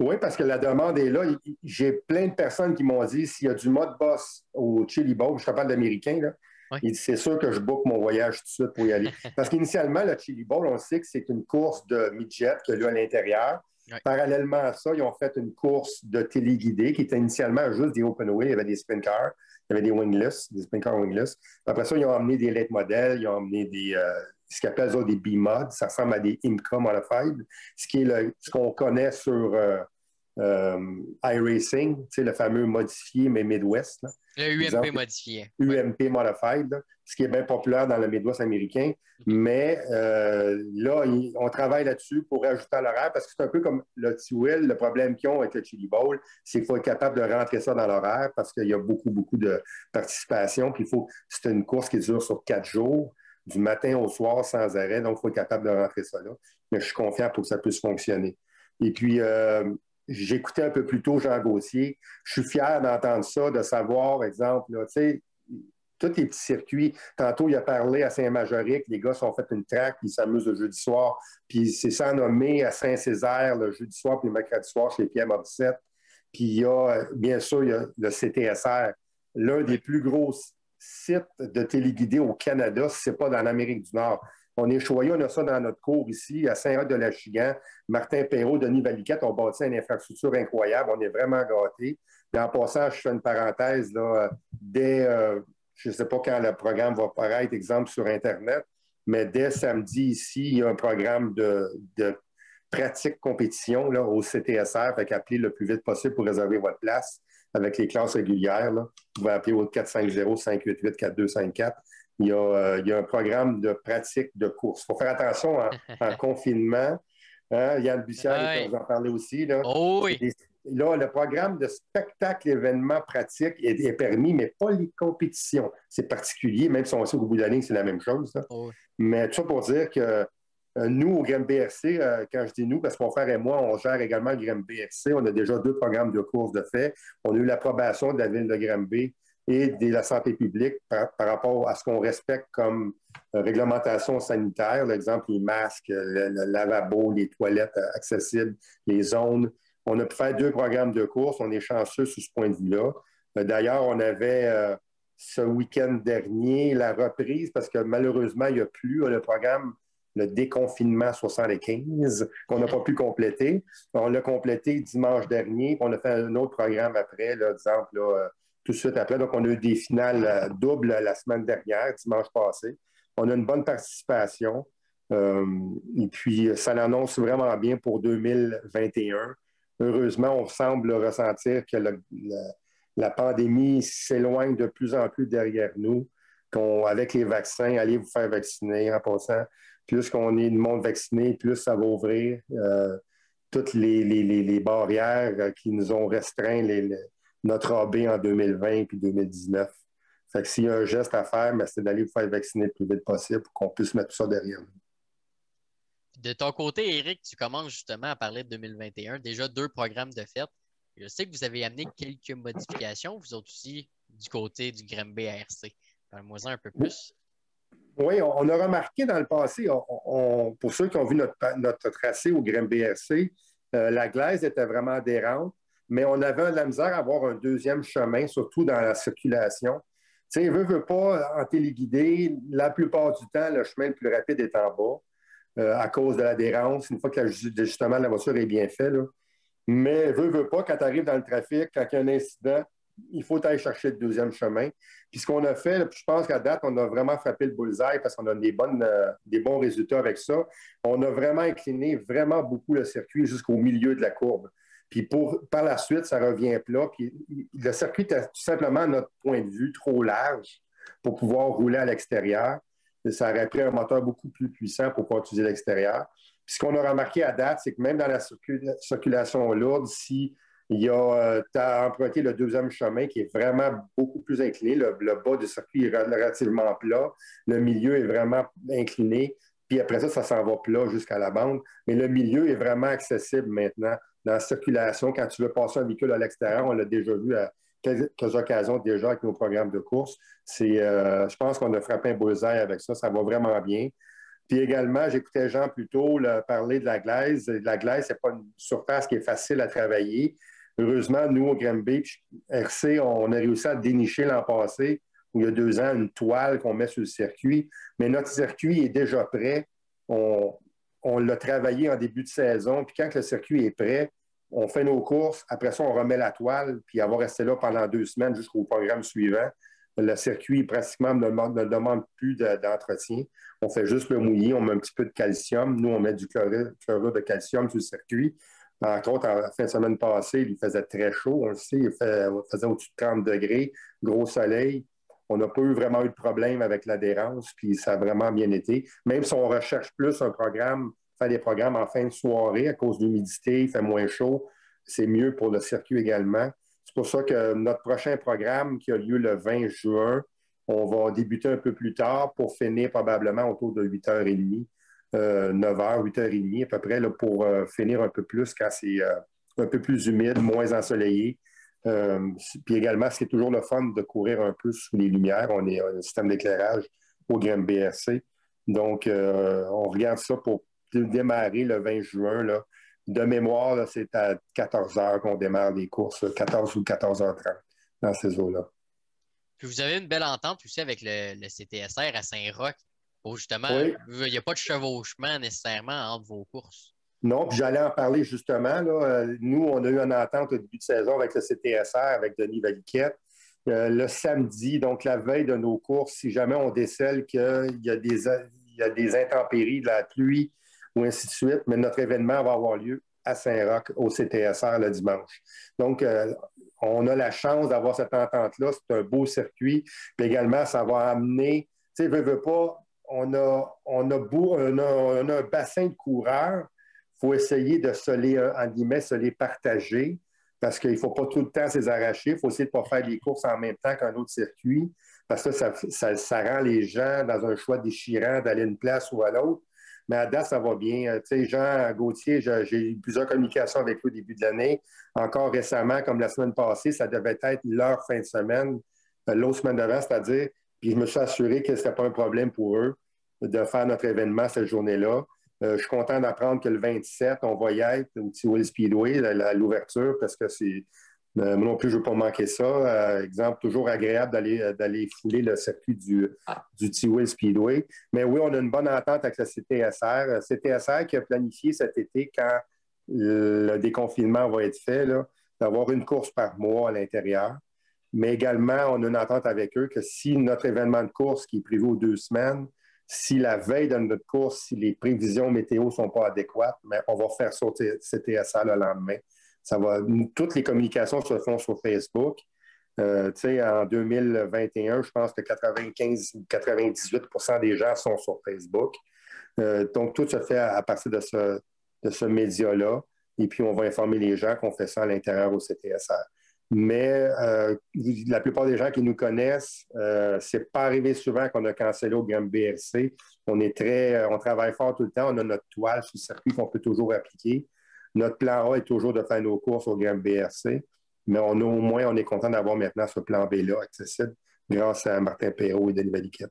Oui, parce que la demande est là. J'ai plein de personnes qui m'ont dit s'il y a du mode boss au Chili Bowl, je te parle d'Américain, là, oui. C'est sûr que je book mon voyage tout de suite pour y aller. Parce qu'initialement, le Chili Bowl, on sait que c'est une course de midget qu'il y a là à l'intérieur. Oui. Parallèlement à ça, ils ont fait une course de téléguidée qui était initialement juste des open wheel. Il y avait des sprint cars, il y avait des wingless, des sprint cars wingless. Après ça, ils ont amené des late models, ils ont amené ce qu'ils appellent des B-mods. Ça ressemble à des IMCA modified, ce qu'on connaît sur iRacing, le fameux modifié, mais Midwest. Là. Le UMP exemple, modifié. UMP modified, là, ce qui est bien populaire dans le Midwest américain. Mais là, on travaille là-dessus pour rajouter à l'horaire parce que c'est un peu comme le T-Will. Le problème qu'ils ont avec le Chili Bowl, c'est qu'il faut être capable de rentrer ça dans l'horaire parce qu'il y a beaucoup de participation. Puis c'est une course qui dure sur 4 jours, du matin au soir sans arrêt. Donc, il faut être capable de rentrer ça là. Mais je suis confiant pour que ça puisse fonctionner. Et puis, j'écoutais un peu plus tôt Jean Gauthier. Je suis fier d'entendre ça, de savoir, exemple, tu sais, tous les petits circuits. Tantôt, il a parlé à Saint-Majorique, les gars sont fait une track, puis ils s'amusent le jeudi soir. Puis c'est sans nommer à Saint-Césaire le jeudi soir, puis le mercredi soir chez Pierre Morissette. Puis il y a, bien sûr, il y a le CTSR, l'un des plus gros sites de téléguidés au Canada, si ce n'est pas dans l'Amérique du Nord. On est choyés, on a ça dans notre cours ici, à Saint-Roch-de-Lachigan. Martin Perrault, Denis Valiquette ont bâti une infrastructure incroyable. On est vraiment gâtés. Et en passant, je fais une parenthèse, là, dès, je ne sais pas quand le programme va apparaître, exemple, sur Internet, mais dès samedi ici, il y a un programme pratique compétition là, au CTSR. Fait qu'appelez le plus vite possible pour réserver votre place avec les classes régulières. Là. Vous pouvez appeler au 450-588-4254. Il y a un programme de pratique de course. Il faut faire attention en confinement. Hein? Yann Bussière, Ouais. vous en parlez aussi. Là. Oh oui. Là, le programme de spectacle, événement pratique est permis, mais pas les compétitions. C'est particulier, même si on sait qu'au bout de la ligne, c'est la même chose. Oh oui. Mais tout ça pour dire que nous, au Grimby BRC, quand je dis nous, parce que mon frère et moi, on gère également le Grimby BRC. On a déjà 2 programmes de course de fait. On a eu l'approbation de la ville de Grimby et de la santé publique par rapport à ce qu'on respecte comme réglementation sanitaire. L'exemple, les masques, le lavabo, les toilettes accessibles, les zones. On a pu faire 2 programmes de course. On est chanceux sur ce point de vue-là. D'ailleurs, on avait ce week-end dernier la reprise parce que malheureusement, il n'y a plus le programme le déconfinement 75 qu'on n'a pas pu compléter. On l'a complété dimanche dernier, puis on a fait un autre programme après, là, exemple, là, tout de suite après. Donc, on a eu des finales doubles la semaine dernière, dimanche passé. On a une bonne participation. Et puis, ça l'annonce vraiment bien pour 2021. Heureusement, on semble ressentir que la pandémie s'éloigne de plus en plus derrière nous, qu'avec les vaccins, allez vous faire vacciner en passant. Plus qu'on est le monde vacciné, plus ça va ouvrir toutes les barrières qui nous ont restreint notre AB en 2020 puis 2019. Fait que s'il y a un geste à faire, c'est d'aller vous faire vacciner le plus vite possible pour qu'on puisse mettre tout ça derrière nous. De ton côté, Éric, tu commences justement à parler de 2021. Déjà 2 programmes de fête. Je sais que vous avez amené quelques modifications, vous autres aussi, du côté du Grimby ARC. Parle-moi-en un peu plus. Oui, on a remarqué dans le passé, pour ceux qui ont vu notre tracé au Grimby BRC, la glaise était vraiment adhérente, mais on avait de la misère à avoir un deuxième chemin, surtout dans la circulation. Tu sais, veut pas, en téléguidé, la plupart du temps, le chemin le plus rapide est en bas à cause de l'adhérence, une fois que l'ajustement de la voiture est bien fait. Là. Mais veut pas, quand tu arrives dans le trafic, quand il y a un incident, il faut aller chercher le deuxième chemin. Puis ce qu'on a fait, là, je pense qu'à date, on a vraiment frappé le bullseye parce qu'on a des bons résultats avec ça. On a vraiment incliné vraiment beaucoup le circuit jusqu'au milieu de la courbe. Puis par la suite, ça revient plat. Puis le circuit était tout simplement, à notre point de vue, trop large pour pouvoir rouler à l'extérieur. Ça aurait pris un moteur beaucoup plus puissant pour pouvoir utiliser l'extérieur. Puis ce qu'on a remarqué à date, c'est que même dans la circulation lourde, si tu as emprunté le deuxième chemin qui est vraiment beaucoup plus incliné. Le bas du circuit est relativement plat. Le milieu est vraiment incliné. Puis après ça, ça s'en va plat jusqu'à la bande. Mais le milieu est vraiment accessible maintenant dans la circulation. Quand tu veux passer un véhicule à l'extérieur, on l'a déjà vu à quelques occasions déjà avec nos programmes de course. Je pense qu'on a frappé un bullseye avec ça. Ça va vraiment bien. Puis également, j'écoutais Jean plus tôt parler de la glaise. La glaise, ce n'est pas une surface qui est facile à travailler. Heureusement, nous, au Grimby RC, on a réussi à dénicher l'an passé, ou il y a 2 ans, une toile qu'on met sur le circuit. Mais notre circuit est déjà prêt. On l'a travaillé en début de saison. Puis quand le circuit est prêt, on fait nos courses. Après ça, on remet la toile, puis elle va rester là pendant 2 semaines jusqu'au programme suivant. Le circuit, pratiquement, ne demande plus d'entretien. On fait juste le mouiller, on met un petit peu de calcium. Nous, on met du chlorure de calcium sur le circuit. Entre autres, en fin de semaine passée, il faisait très chaud. On le sait, il faisait au-dessus de 30 degrés, gros soleil. On n'a pas vraiment eu de problème avec l'adhérence, puis ça a vraiment bien été. Même si on recherche plus faire des programmes en fin de soirée à cause de l'humidité, il fait moins chaud, c'est mieux pour le circuit également. C'est pour ça que notre prochain programme qui a lieu le 20 juin, on va débuter un peu plus tard pour finir probablement autour de 8h30. 9h, 8h30 à peu près, là, pour finir un peu plus quand c'est un peu plus humide, moins ensoleillé. Puis également, c'est toujours le fun de courir un peu sous les lumières. On est un système d'éclairage au Grimby BRC. Donc, on regarde ça pour démarrer le 20 juin. Là. De mémoire, là, c'est à 14h qu'on démarre les courses, 14 ou 14h30 dans ces eaux-là. Puis vous avez une belle entente aussi avec le CTSR à Saint-Roch. Pour justement, oui. Il n'y a pas de chevauchement nécessairement entre vos courses. Non, puis j'allais en parler justement. Là. Nous, on a eu une entente au début de saison avec le CTSR, avec Denis Valiquette. Le samedi, donc la veille de nos courses, si jamais on décèle qu'il y a des intempéries, de la pluie ou ainsi de suite. Mais notre événement va avoir lieu à Saint-Roch, au CTSR, le dimanche. Donc, on a la chance d'avoir cette entente-là. C'est un beau circuit. Puis également, ça va amener, tu sais, veut pas, on a un bassin de coureurs. Il faut essayer de en guillemets, se les partager parce qu'il ne faut pas tout le temps s'les arracher. Il faut essayer de ne pas faire les courses en même temps qu'un autre circuit parce que ça rend les gens dans un choix déchirant d'aller à une place ou à l'autre. Mais à date, ça va bien. Tu sais, Jean Gauthier, j'ai eu plusieurs communications avec lui au début de l'année. Encore récemment, comme la semaine passée, ça devait être leur fin de semaine, l'autre semaine d'avant, c'est-à-dire. Puis je me suis assuré que ce n'était pas un problème pour eux de faire notre événement cette journée-là. Je suis content d'apprendre que le 27, on va y être au T-Will Speedway, à l'ouverture, parce que c'est. Moi non plus, je ne veux pas manquer ça. Exemple, toujours agréable d'aller fouler le circuit du T-Will Speedway. Mais oui, on a une bonne entente avec le CTSR. CTSR qui a planifié cet été, quand le déconfinement va être fait, d'avoir une course par mois à l'intérieur. Mais également, on a une entente avec eux que si notre événement de course qui est prévu aux 2 semaines, si la veille de notre course, si les prévisions météo ne sont pas adéquates, mais on va faire sauter CTSR le lendemain. Toutes les communications se font sur Facebook. En 2021, je pense que 95 ou 98 % des gens sont sur Facebook. Donc, tout se fait à partir de ce média-là. Et puis, on va informer les gens qu'on fait ça à l'intérieur au CTSR. Mais la plupart des gens qui nous connaissent, c'est pas arrivé souvent qu'on a cancellé au GrandBRC. On travaille fort tout le temps. On a notre toile sur le circuit qu'on peut toujours appliquer. Notre plan A est toujours de faire nos courses au GrandBRC, mais au moins, on est content d'avoir maintenant ce plan B-là accessible grâce à Martin Perrault et Denis Valiquette.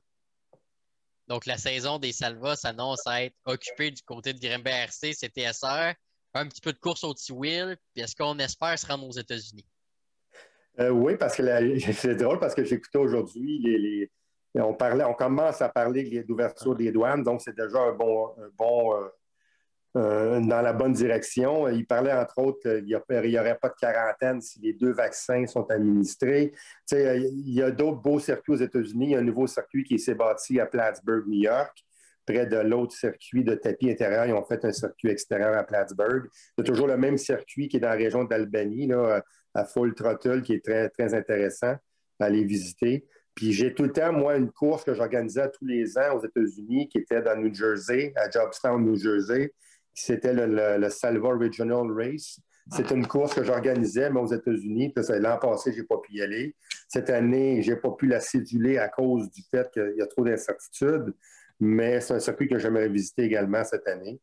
Donc, la saison des Salvas s'annonce à être occupée du côté de GrandBRC, CTSR, un petit peu de course au T-Will, puis est-ce qu'on espère se rendre aux États-Unis? Oui, parce que c'est drôle parce que j'écoutais aujourd'hui, on commence à parler d'ouverture des douanes, donc c'est déjà un bon dans la bonne direction. Il parlait, entre autres, il n'y aurait pas de quarantaine si les 2 vaccins sont administrés. Tu sais, il y a d'autres beaux circuits aux États-Unis. Il y a un nouveau circuit qui s'est bâti à Plattsburgh, New York, près de l'autre circuit de tapis intérieur. Ils ont fait un circuit extérieur à Plattsburgh. C'est toujours le même circuit qui est dans la région d'Albany, là, à Full Throttle, qui est très, très intéressant à aller visiter. Puis j'ai tout le temps, moi, une course que j'organisais tous les ans aux États-Unis, qui était dans New Jersey, à Jobstown, New Jersey. C'était le Salva Regional Race. C'était une course que j'organisais, mais aux États-Unis. L'an passé, je n'ai pas pu y aller. Cette année, je n'ai pas pu la céduler à cause du fait qu'il y a trop d'incertitudes. Mais c'est un circuit que j'aimerais visiter également cette année.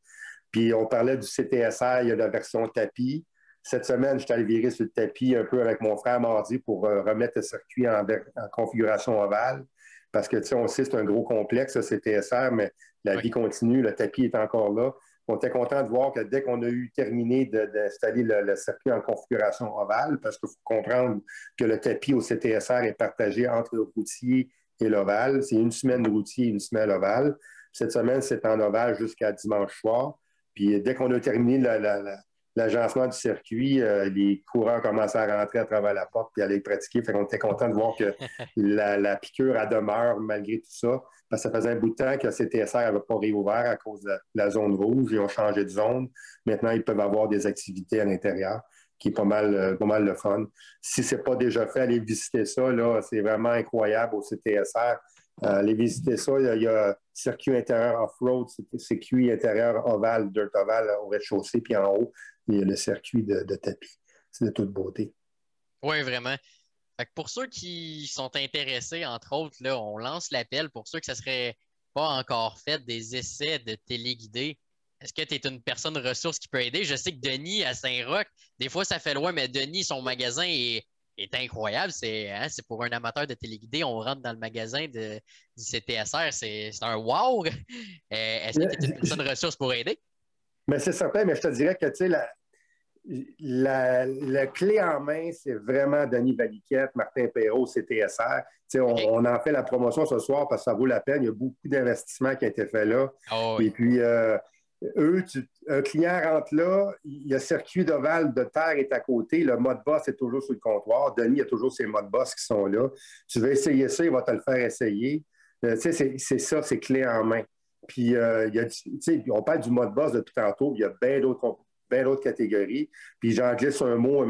Puis on parlait du CTSR, il y a la version tapis. Cette semaine, je suis allé virer sur le tapis un peu avec mon frère mardi pour remettre le circuit en configuration ovale. Parce que, tu sais, on sait que c'est un gros complexe, le CTSR, mais la vie continue, le tapis est encore là. On était content de voir que dès qu'on a eu terminé d'installer le circuit en configuration ovale, parce qu'il faut comprendre que le tapis au CTSR est partagé entre le routier et l'ovale. C'est une semaine routier et une semaine ovale. Cette semaine, c'est en ovale jusqu'à dimanche soir. Puis dès qu'on a terminé l'agencement du circuit, les coureurs commençaient à rentrer à travers la porte et à aller pratiquer. Fait qu'on était content de voir que la piqûre, elle demeure malgré tout ça. Parce que ça faisait un bout de temps que CTSR n'avait pas réouvert à cause de la zone rouge. Ils ont changé de zone. Maintenant, ils peuvent avoir des activités à l'intérieur, qui est pas mal le fun. Si ce n'est pas déjà fait, allez visiter ça. Là, c'est vraiment incroyable au CTSR. Allez visiter ça. Il y a circuit intérieur off-road, circuit intérieur ovale, dirt ovale au rez-de-chaussée, puis en haut, il y a le circuit de tapis. C'est de toute beauté. Oui, vraiment. Fait que pour ceux qui sont intéressés, entre autres, là, on lance l'appel pour ceux que ça serait pas encore fait des essais de téléguidés. Est-ce que tu es une personne ressource qui peut aider? Je sais que Denis à Saint-Roch, des fois ça fait loin, mais Denis, son magasin est incroyable. C'est pour un amateur de téléguidé, on rentre dans le magasin du CTSR, c'est un wow! Est-ce que tu es une personne ressource pour aider? Mais c'est certain, mais je te dirais que tu sais, la clé en main, c'est vraiment Denis Valiquette, Martin Perrault, CTSR. On en fait la promotion ce soir parce que ça vaut la peine. Il y a beaucoup d'investissements qui ont été faits là. Oh, oui. Et puis, un client rentre là, il y a circuit d'ovale de terre est à côté, le mode boss est toujours sur le comptoir. Denis a toujours ses modes boss qui sont là. Tu veux essayer ça, il va te le faire essayer. C'est ça, c'est clé en main. Puis, on parle du mode boss depuis tantôt, il y a bien d'autres catégories. Puis, j'en glisse un mot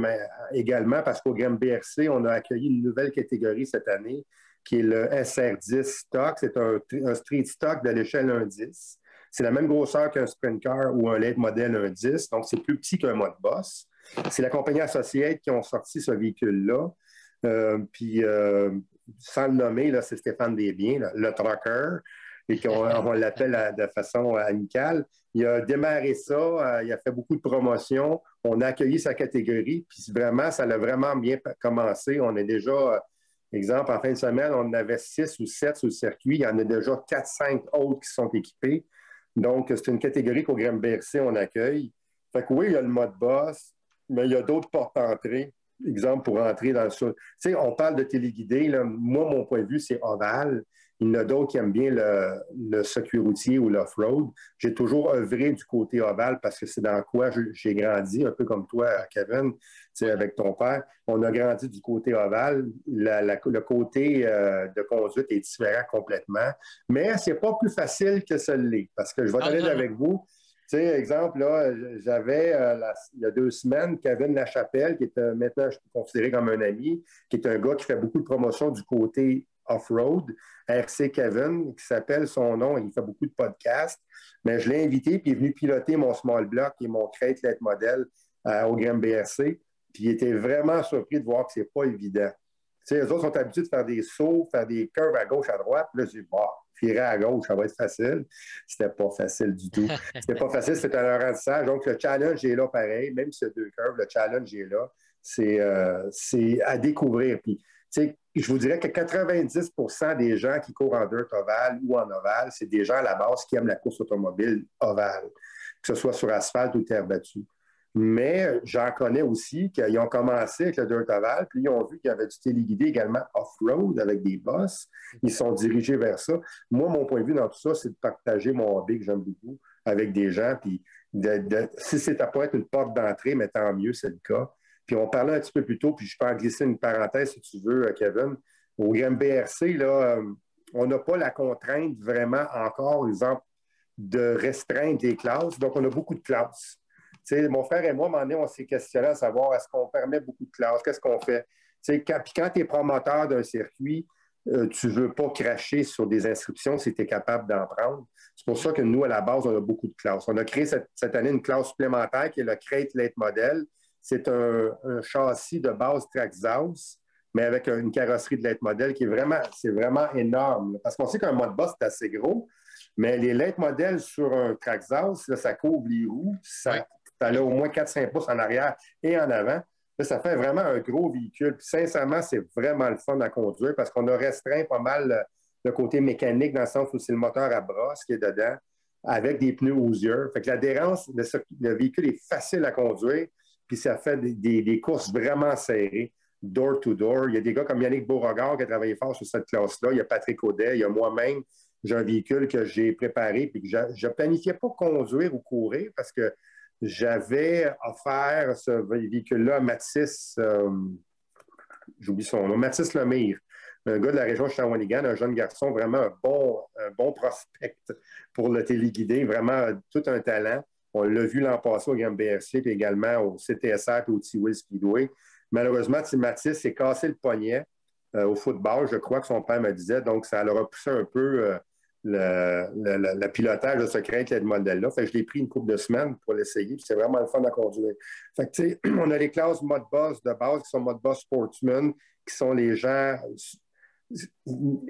également parce qu'au Grim BRC, on a accueilli une nouvelle catégorie cette année qui est le SR10 Stock. C'est un street stock de l'échelle 1-10. C'est la même grosseur qu'un sprint car ou un late model 1-10. Donc, c'est plus petit qu'un mode boss. C'est la compagnie Associate qui ont sorti ce véhicule-là. Puis, sans le nommer, là, c'est Stéphane Desbiens, là, le trucker, et on l'appelle de façon amicale. Il a démarré ça, il a fait beaucoup de promotions. On a accueilli sa catégorie, puis vraiment, ça a vraiment bien commencé. On est déjà, exemple, en fin de semaine, on en avait 6 ou 7 sur le circuit. Il y en a déjà 4-5 autres qui sont équipés. Donc, c'est une catégorie qu'au Grim BRC, on accueille. Fait que oui, il y a le mode boss, mais il y a d'autres portes d'entrée. Exemple, pour entrer dans le... Tu sais, on parle de téléguidé. Là. Moi, mon point de vue, c'est ovale. Il y en a d'autres qui aiment bien le circuit routier ou l'off-road. J'ai toujours œuvré du côté ovale parce que c'est dans quoi j'ai grandi, un peu comme toi, Kevin, avec ton père. On a grandi du côté ovale. Le côté de conduite est différent complètement. Mais c'est pas plus facile que ça l'est. Parce que je vais t'aller avec vous. Tu sais, exemple, là, j'avais, il y a 2 semaines, Kevin Lachapelle, qui est maintenant, je peux considérer comme un ami, qui est un gars qui fait beaucoup de promotion du côté off-road, RC Kevin, qui s'appelle son nom, il fait beaucoup de podcasts, mais je l'ai invité, puis il est venu piloter mon small block et mon crate late model au Grim BRC, puis il était vraiment surpris de voir que c'est pas évident. Tu sais, les autres sont habitués de faire des sauts, faire des curves à gauche, à droite, puis là, j'ai dit, bah, virer à gauche, ça va être facile. C'était pas facile du tout. C'était pas facile, c'était un apprentissage. Donc, le challenge est là pareil, même si c'est 2 curves, le challenge est là. C'est à découvrir. Puis, tu sais, je vous dirais que 90 des gens qui courent en dirt ovale ou en ovale, c'est des gens à la base qui aiment la course automobile ovale, que ce soit sur asphalte ou terre battue. Mais j'en connais aussi qui ont commencé avec le dirt ovale, puis ils ont vu qu'il y avait du téléguidé également off-road avec des bosses. Ils sont dirigés vers ça. Moi, mon point de vue dans tout ça, c'est de partager mon hobby que j'aime beaucoup avec des gens. Puis si c'est à pas être une porte d'entrée, mais tant mieux, c'est le cas. Puis on parlait un petit peu plus tôt, puis je peux en glisser une parenthèse si tu veux, Kevin. Au GMBRC, là, on n'a pas la contrainte vraiment encore, exemple, de restreindre les classes. Donc, on a beaucoup de classes. T'sais, mon frère et moi, à un moment donné, on s'est questionné à savoir est-ce qu'on permet beaucoup de classes, qu'est-ce qu'on fait? Puis quand tu es promoteur d'un circuit, tu ne veux pas cracher sur des inscriptions si tu es capable d'en prendre. C'est pour ça que nous, à la base, on a beaucoup de classes. On a créé cette année une classe supplémentaire qui est le Crate Late Model. C'est un châssis de base Traxxas, mais avec une carrosserie de Late Model qui est vraiment énorme. Parce qu'on sait qu'un mode boss, c'est assez gros, mais les Late Models sur un Traxxas, là, ça couvre les roues, ça a au moins 4-5 pouces en arrière et en avant. Là, ça fait vraiment un gros véhicule. Puis, sincèrement, c'est vraiment le fun à conduire parce qu'on a restreint pas mal le côté mécanique dans le sens où c'est le moteur à brosse qui est dedans avec des pneus Hoosier. Fait que l'adhérence, le véhicule est facile à conduire puis ça fait des courses vraiment serrées, door to door. Il y a des gars comme Yannick Beauregard qui a travaillé fort sur cette classe-là. Il y a Patrick Audet, il y a moi-même. J'ai un véhicule que j'ai préparé puis que je ne planifiais pas conduire ou courir parce que j'avais offert ce véhicule-là à Mathis, j'oublie son nom, Mathis Lemire, un gars de la région de Shawinigan, un jeune garçon, vraiment un bon prospect pour le téléguidé, vraiment tout un talent. On l'a vu l'an passé au GMBRC, puis également au CTSR et au T-Will Speedway. Malheureusement, Mathis s'est cassé le poignet au football, je crois que son père me disait, donc ça leur a poussé un peu le pilotage de ce crate de modèle-là. Fait que je l'ai pris une couple de semaines pour l'essayer, puis c'est vraiment le fun à conduire. Fait que, tu sais, on a les classes mode boss de base qui sont mode boss sportsman, qui sont les gens.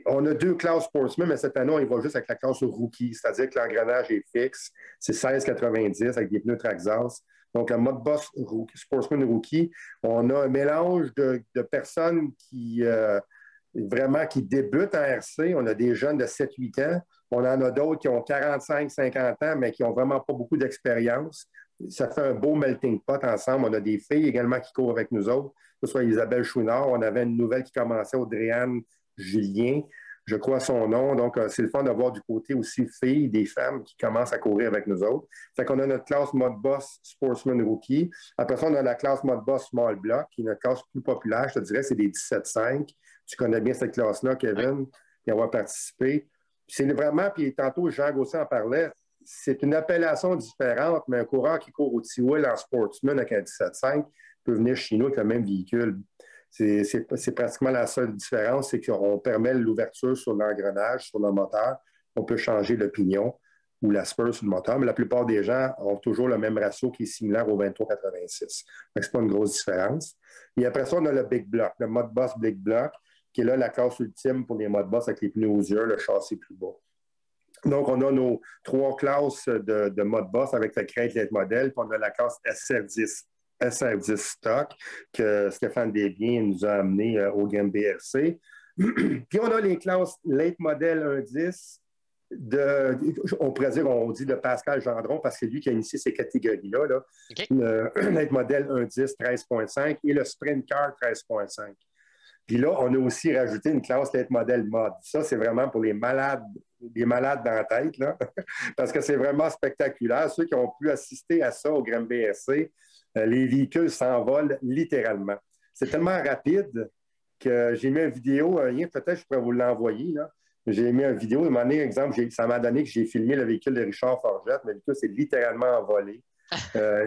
On a 2 classes sportsman, mais cette année, on y va juste avec la classe rookie, c'est-à-dire que l'engrenage est fixe, c'est 16,90 avec des pneus Traxxas. Donc, le mode boss sportsman rookie, on a un mélange de personnes qui débutent en RC. On a des jeunes de 7-8 ans. On en a d'autres qui ont 45-50 ans, mais qui n'ont vraiment pas beaucoup d'expérience. Ça fait un beau melting pot ensemble. On a des filles également qui courent avec nous autres, que ce soit Isabelle Chouinard. On avait une nouvelle qui commençait, Audrey-Anne Julien, je crois son nom. Donc, c'est le fun d'avoir du côté aussi filles, des femmes qui commencent à courir avec nous autres. Fait qu'on a notre classe mode boss Sportsman Rookie. Après ça, on a la classe mode boss Small Block, qui est notre classe plus populaire. Je te dirais, c'est des 17,5. Tu connais bien cette classe-là, Kevin, y avoir participé. C'est vraiment, puis tantôt Jean Gauthier en parlait, c'est une appellation différente, mais un coureur qui court au T-Will en Sportsman avec un 17.5 peut venir chez nous avec le même véhicule. C'est pratiquement la seule différence, c'est qu'on permet l'ouverture sur l'engrenage, sur le moteur. On peut changer le pignon ou la spur sur le moteur, mais la plupart des gens ont toujours le même ratio qui est similaire au 2386. Ce n'est pas une grosse différence. Et après ça, on a le Big Block, le Modbus Big Block, qui est là la classe ultime pour les Modbus avec les pneus aux yeux, le châssis plus bas. Donc, on a nos 3 classes de Modbus avec la crête lettre modèle, puis on a la classe SR10 Stock que Stéphane Desbiens nous a amené au Game BRC. Puis on a les classes late modèle 1.10 on pourrait dire, on dit de Pascal Gendron parce que c'est lui qui a initié ces catégories-là. Là. Okay. Le late modèle 1.10 13.5 et le Sprint Car 13.5. Puis là, on a aussi rajouté une classe late modèle mode. Ça, c'est vraiment pour les malades dans la tête, là, parce que c'est vraiment spectaculaire. Ceux qui ont pu assister à ça au Grand BRC, les véhicules s'envolent littéralement. C'est tellement rapide que j'ai mis une vidéo, un lien, peut-être je pourrais vous l'envoyer. Là. J'ai mis une vidéo, de mon exemple, ça m'a donné que j'ai filmé le véhicule de Richard Forgette, mais le véhicule s'est littéralement envolé.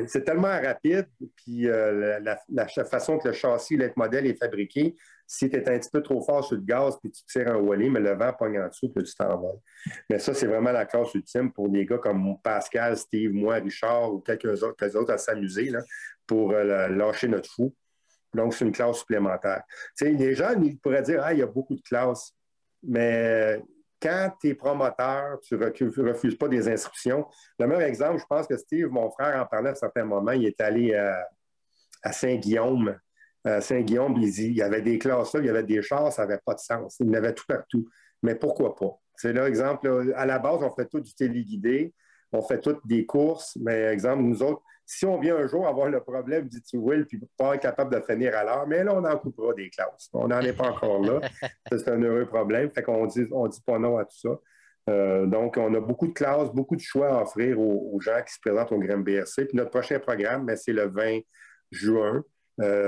C'est tellement rapide, puis la façon que le châssis, le modèle est fabriqué, si tu es un petit peu trop fort sur le gaz, puis tu tires un wally, mais le vent pogne en dessous, puis tu t'envoles. Mais ça, c'est vraiment la classe ultime pour des gars comme Pascal, Steve, moi, Richard ou quelques autres à s'amuser là, pour lâcher notre fou. Donc, c'est une classe supplémentaire. T'sais, les gens ils pourraient dire il y a beaucoup de classes, mais quand tu es promoteur, tu ne refuses pas des inscriptions. Le meilleur exemple, je pense que Steve, mon frère, en parlait à un certain moment, il est allé à Saint-Guillaume. Saint-Guillaume, il y avait des classes là, il y avait des chars, ça n'avait pas de sens. Il y en avait tout partout. Mais pourquoi pas? C'est là, exemple, là, à la base, on fait tout du téléguidé, on fait toutes des courses, mais exemple, nous autres, si on vient un jour avoir le problème du T-Will puis pas être capable de finir à l'heure, mais là, on en coupera des classes. On n'en est pas encore là. C'est un heureux problème. Fait qu'on dit pas non à tout ça. Donc, on a beaucoup de classes, beaucoup de choix à offrir aux gens qui se présentent au Grand BRC. Puis notre prochain programme, c'est le 20 juin.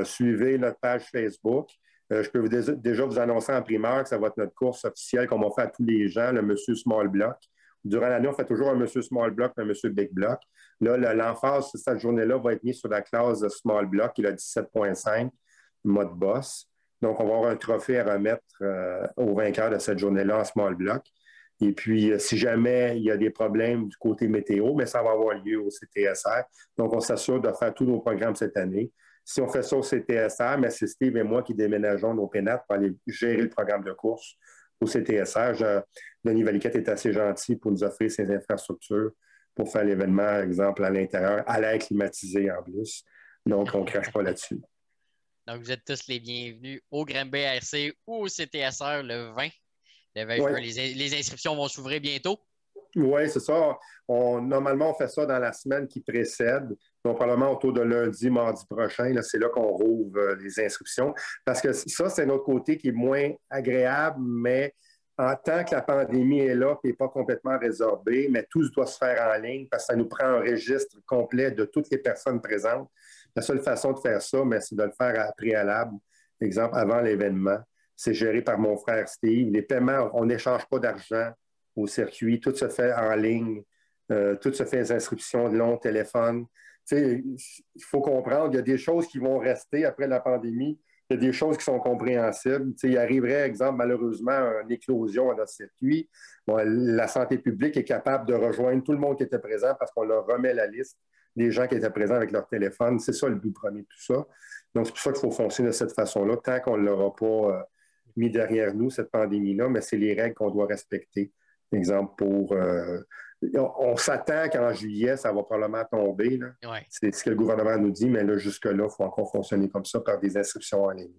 Suivez notre page Facebook. Je peux déjà vous annoncer en primeur que ça va être notre course officielle qu'on va faire à tous les gens, le Monsieur Small Block. Durant l'année, on fait toujours un Monsieur Small Block et un Monsieur Big Block. Là, l'emphase de cette journée-là va être mise sur la classe de Small Block, qui est le 17.5, mode boss. Donc, on va avoir un trophée à remettre au vainqueur de cette journée-là en Small Block. Et puis, si jamais il y a des problèmes du côté météo, mais ça va avoir lieu au CTSR. Donc, on s'assure de faire tous nos programmes cette année. Si on fait ça au CTSR, mais c'est Steve et moi qui déménageons nos pénates pour aller gérer le programme de course au CTSR. Denis Valiquette est assez gentil pour nous offrir ses infrastructures pour faire l'événement, exemple, à l'intérieur, à l'air climatisé en plus. Donc, on ne crache pas là-dessus. Donc, vous êtes tous les bienvenus au Grand BRC ou au CTSR le 20. Le 20 juin, les inscriptions vont s'ouvrir bientôt. Oui, c'est ça. Normalement, on fait ça dans la semaine qui précède. Donc, probablement autour de lundi, mardi prochain, c'est là qu'on rouvre les inscriptions. Parce que ça, c'est notre côté qui est moins agréable, mais en tant que la pandémie est là et n'est pas complètement résorbée, mais tout doit se faire en ligne parce que ça nous prend un registre complet de toutes les personnes présentes. La seule façon de faire ça, c'est de le faire à préalable, exemple, avant l'événement. C'est géré par mon frère Steve. Les paiements, on n'échange pas d'argent au circuit. Tout se fait en ligne. Tout se fait les inscriptions de long téléphone. Il faut comprendre, il y a des choses qui vont rester après la pandémie. Il y a des choses qui sont compréhensibles. Il arriverait, exemple, malheureusement, une éclosion à notre circuit. Bon, la santé publique est capable de rejoindre tout le monde qui était présent parce qu'on leur remet la liste des gens qui étaient présents avec leur téléphone. C'est ça le but premier de tout ça. Donc, c'est pour ça qu'il faut foncer de cette façon-là, tant qu'on ne l'aura pas mis derrière nous, cette pandémie-là, mais c'est les règles qu'on doit respecter. Exemple, on s'attend qu'en juillet, ça va probablement tomber. Là. Ouais. C'est ce que le gouvernement nous dit, mais là, jusque-là, il faut encore fonctionner comme ça par des inscriptions en ligne.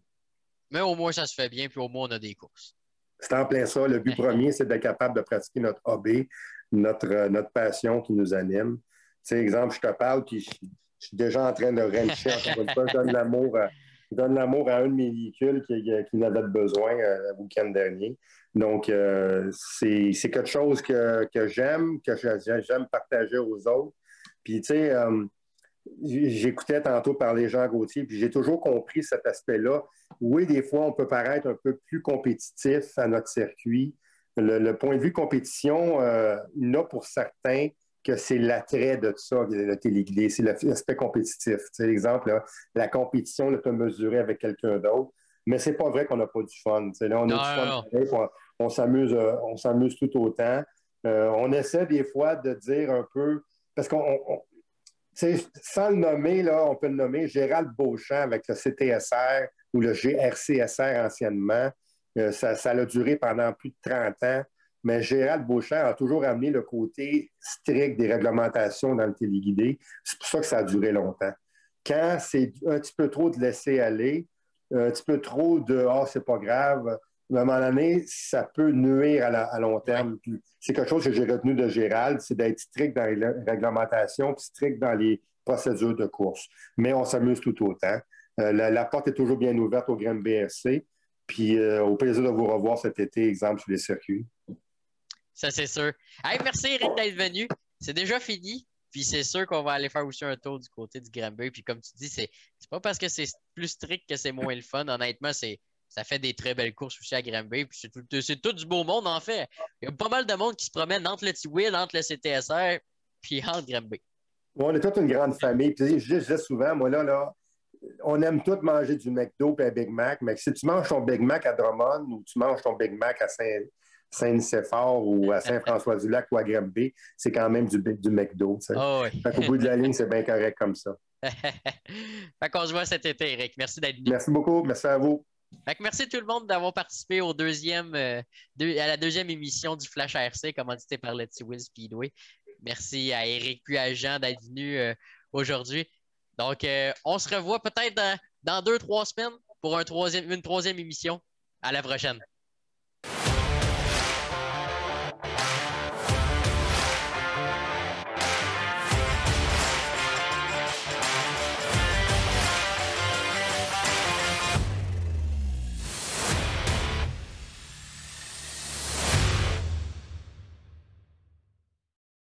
Mais au moins, ça se fait bien, puis au moins, on a des courses. C'est en plein ça. Le but premier, c'est d'être capable de pratiquer notre hobby, notre passion qui nous anime. Tu sais, exemple, je te parle, puis je suis déjà en train de rancher. Je donne l'amour à un de mes véhicules qui en avait besoin le week-end dernier. Donc, c'est quelque chose que j'aime partager aux autres. Puis, tu sais, j'écoutais tantôt parler Jean Gauthier, puis j'ai toujours compris cet aspect-là. Oui, des fois, on peut paraître un peu plus compétitif à notre circuit, le point de vue compétition, il y en a pour certains que c'est l'attrait de tout ça, le téléguidé, c'est l'aspect compétitif. Tu sais, l'exemple, là, la compétition, là, peut mesurer avec quelqu'un d'autre, mais c'est pas vrai qu'on n'a pas du fun. Tu sais, là, on a du fun, on s'amuse tout autant. On essaie des fois de dire un peu, parce sans le nommer, là, on peut le nommer Gérald Beauchamp avec le CTSR ou le GRCSR anciennement. Ça a duré pendant plus de 30 ans. Mais Gérald Beauchamp a toujours amené le côté strict des réglementations dans le téléguidé. C'est pour ça que ça a duré longtemps. Quand c'est un petit peu trop de laisser aller, un petit peu trop de « ah, c'est pas grave », à un moment donné, ça peut nuire à long terme. Puis, c'est quelque chose que j'ai retenu de Gérald, c'est d'être strict dans les réglementations puis strict dans les procédures de course. Mais on s'amuse tout autant. La porte est toujours bien ouverte au Grand BRC. Puis au plaisir de vous revoir cet été, exemple, sur les circuits. Ça, c'est sûr. Hey, merci, Éric, d'être venu. C'est déjà fini. Puis c'est sûr qu'on va aller faire aussi un tour du côté du Granby. Puis comme tu dis, c'est pas parce que c'est plus strict que c'est moins le fun. Honnêtement, ça fait des très belles courses aussi à Granby. Puis c'est tout du beau monde, en fait. Il y a pas mal de monde qui se promène entre le T-Will, entre le CTSR, puis entre Granby. Ouais, on est toute une grande famille. Puis je disais souvent, moi, là, on aime tous manger du McDo et un Big Mac, mais si tu manges ton Big Mac à Drummond ou tu manges ton Big Mac à Saint-Nicéphore ou à Saint-François-du-Lac ou à Granby, c'est quand même du McDo. Tu sais. Oh, oui. Au bout de la ligne, c'est bien correct comme ça. Fait qu'on se voit cet été, Éric. Merci d'être venu. Merci beaucoup. Merci à vous. Fait que merci tout le monde d'avoir participé à la deuxième émission du Flash RC, commandité par le T-Will Speedway. Merci à Éric puis à Jean d'être venus aujourd'hui. Donc, on se revoit peut-être dans 2-3 semaines pour une troisième émission. À la prochaine.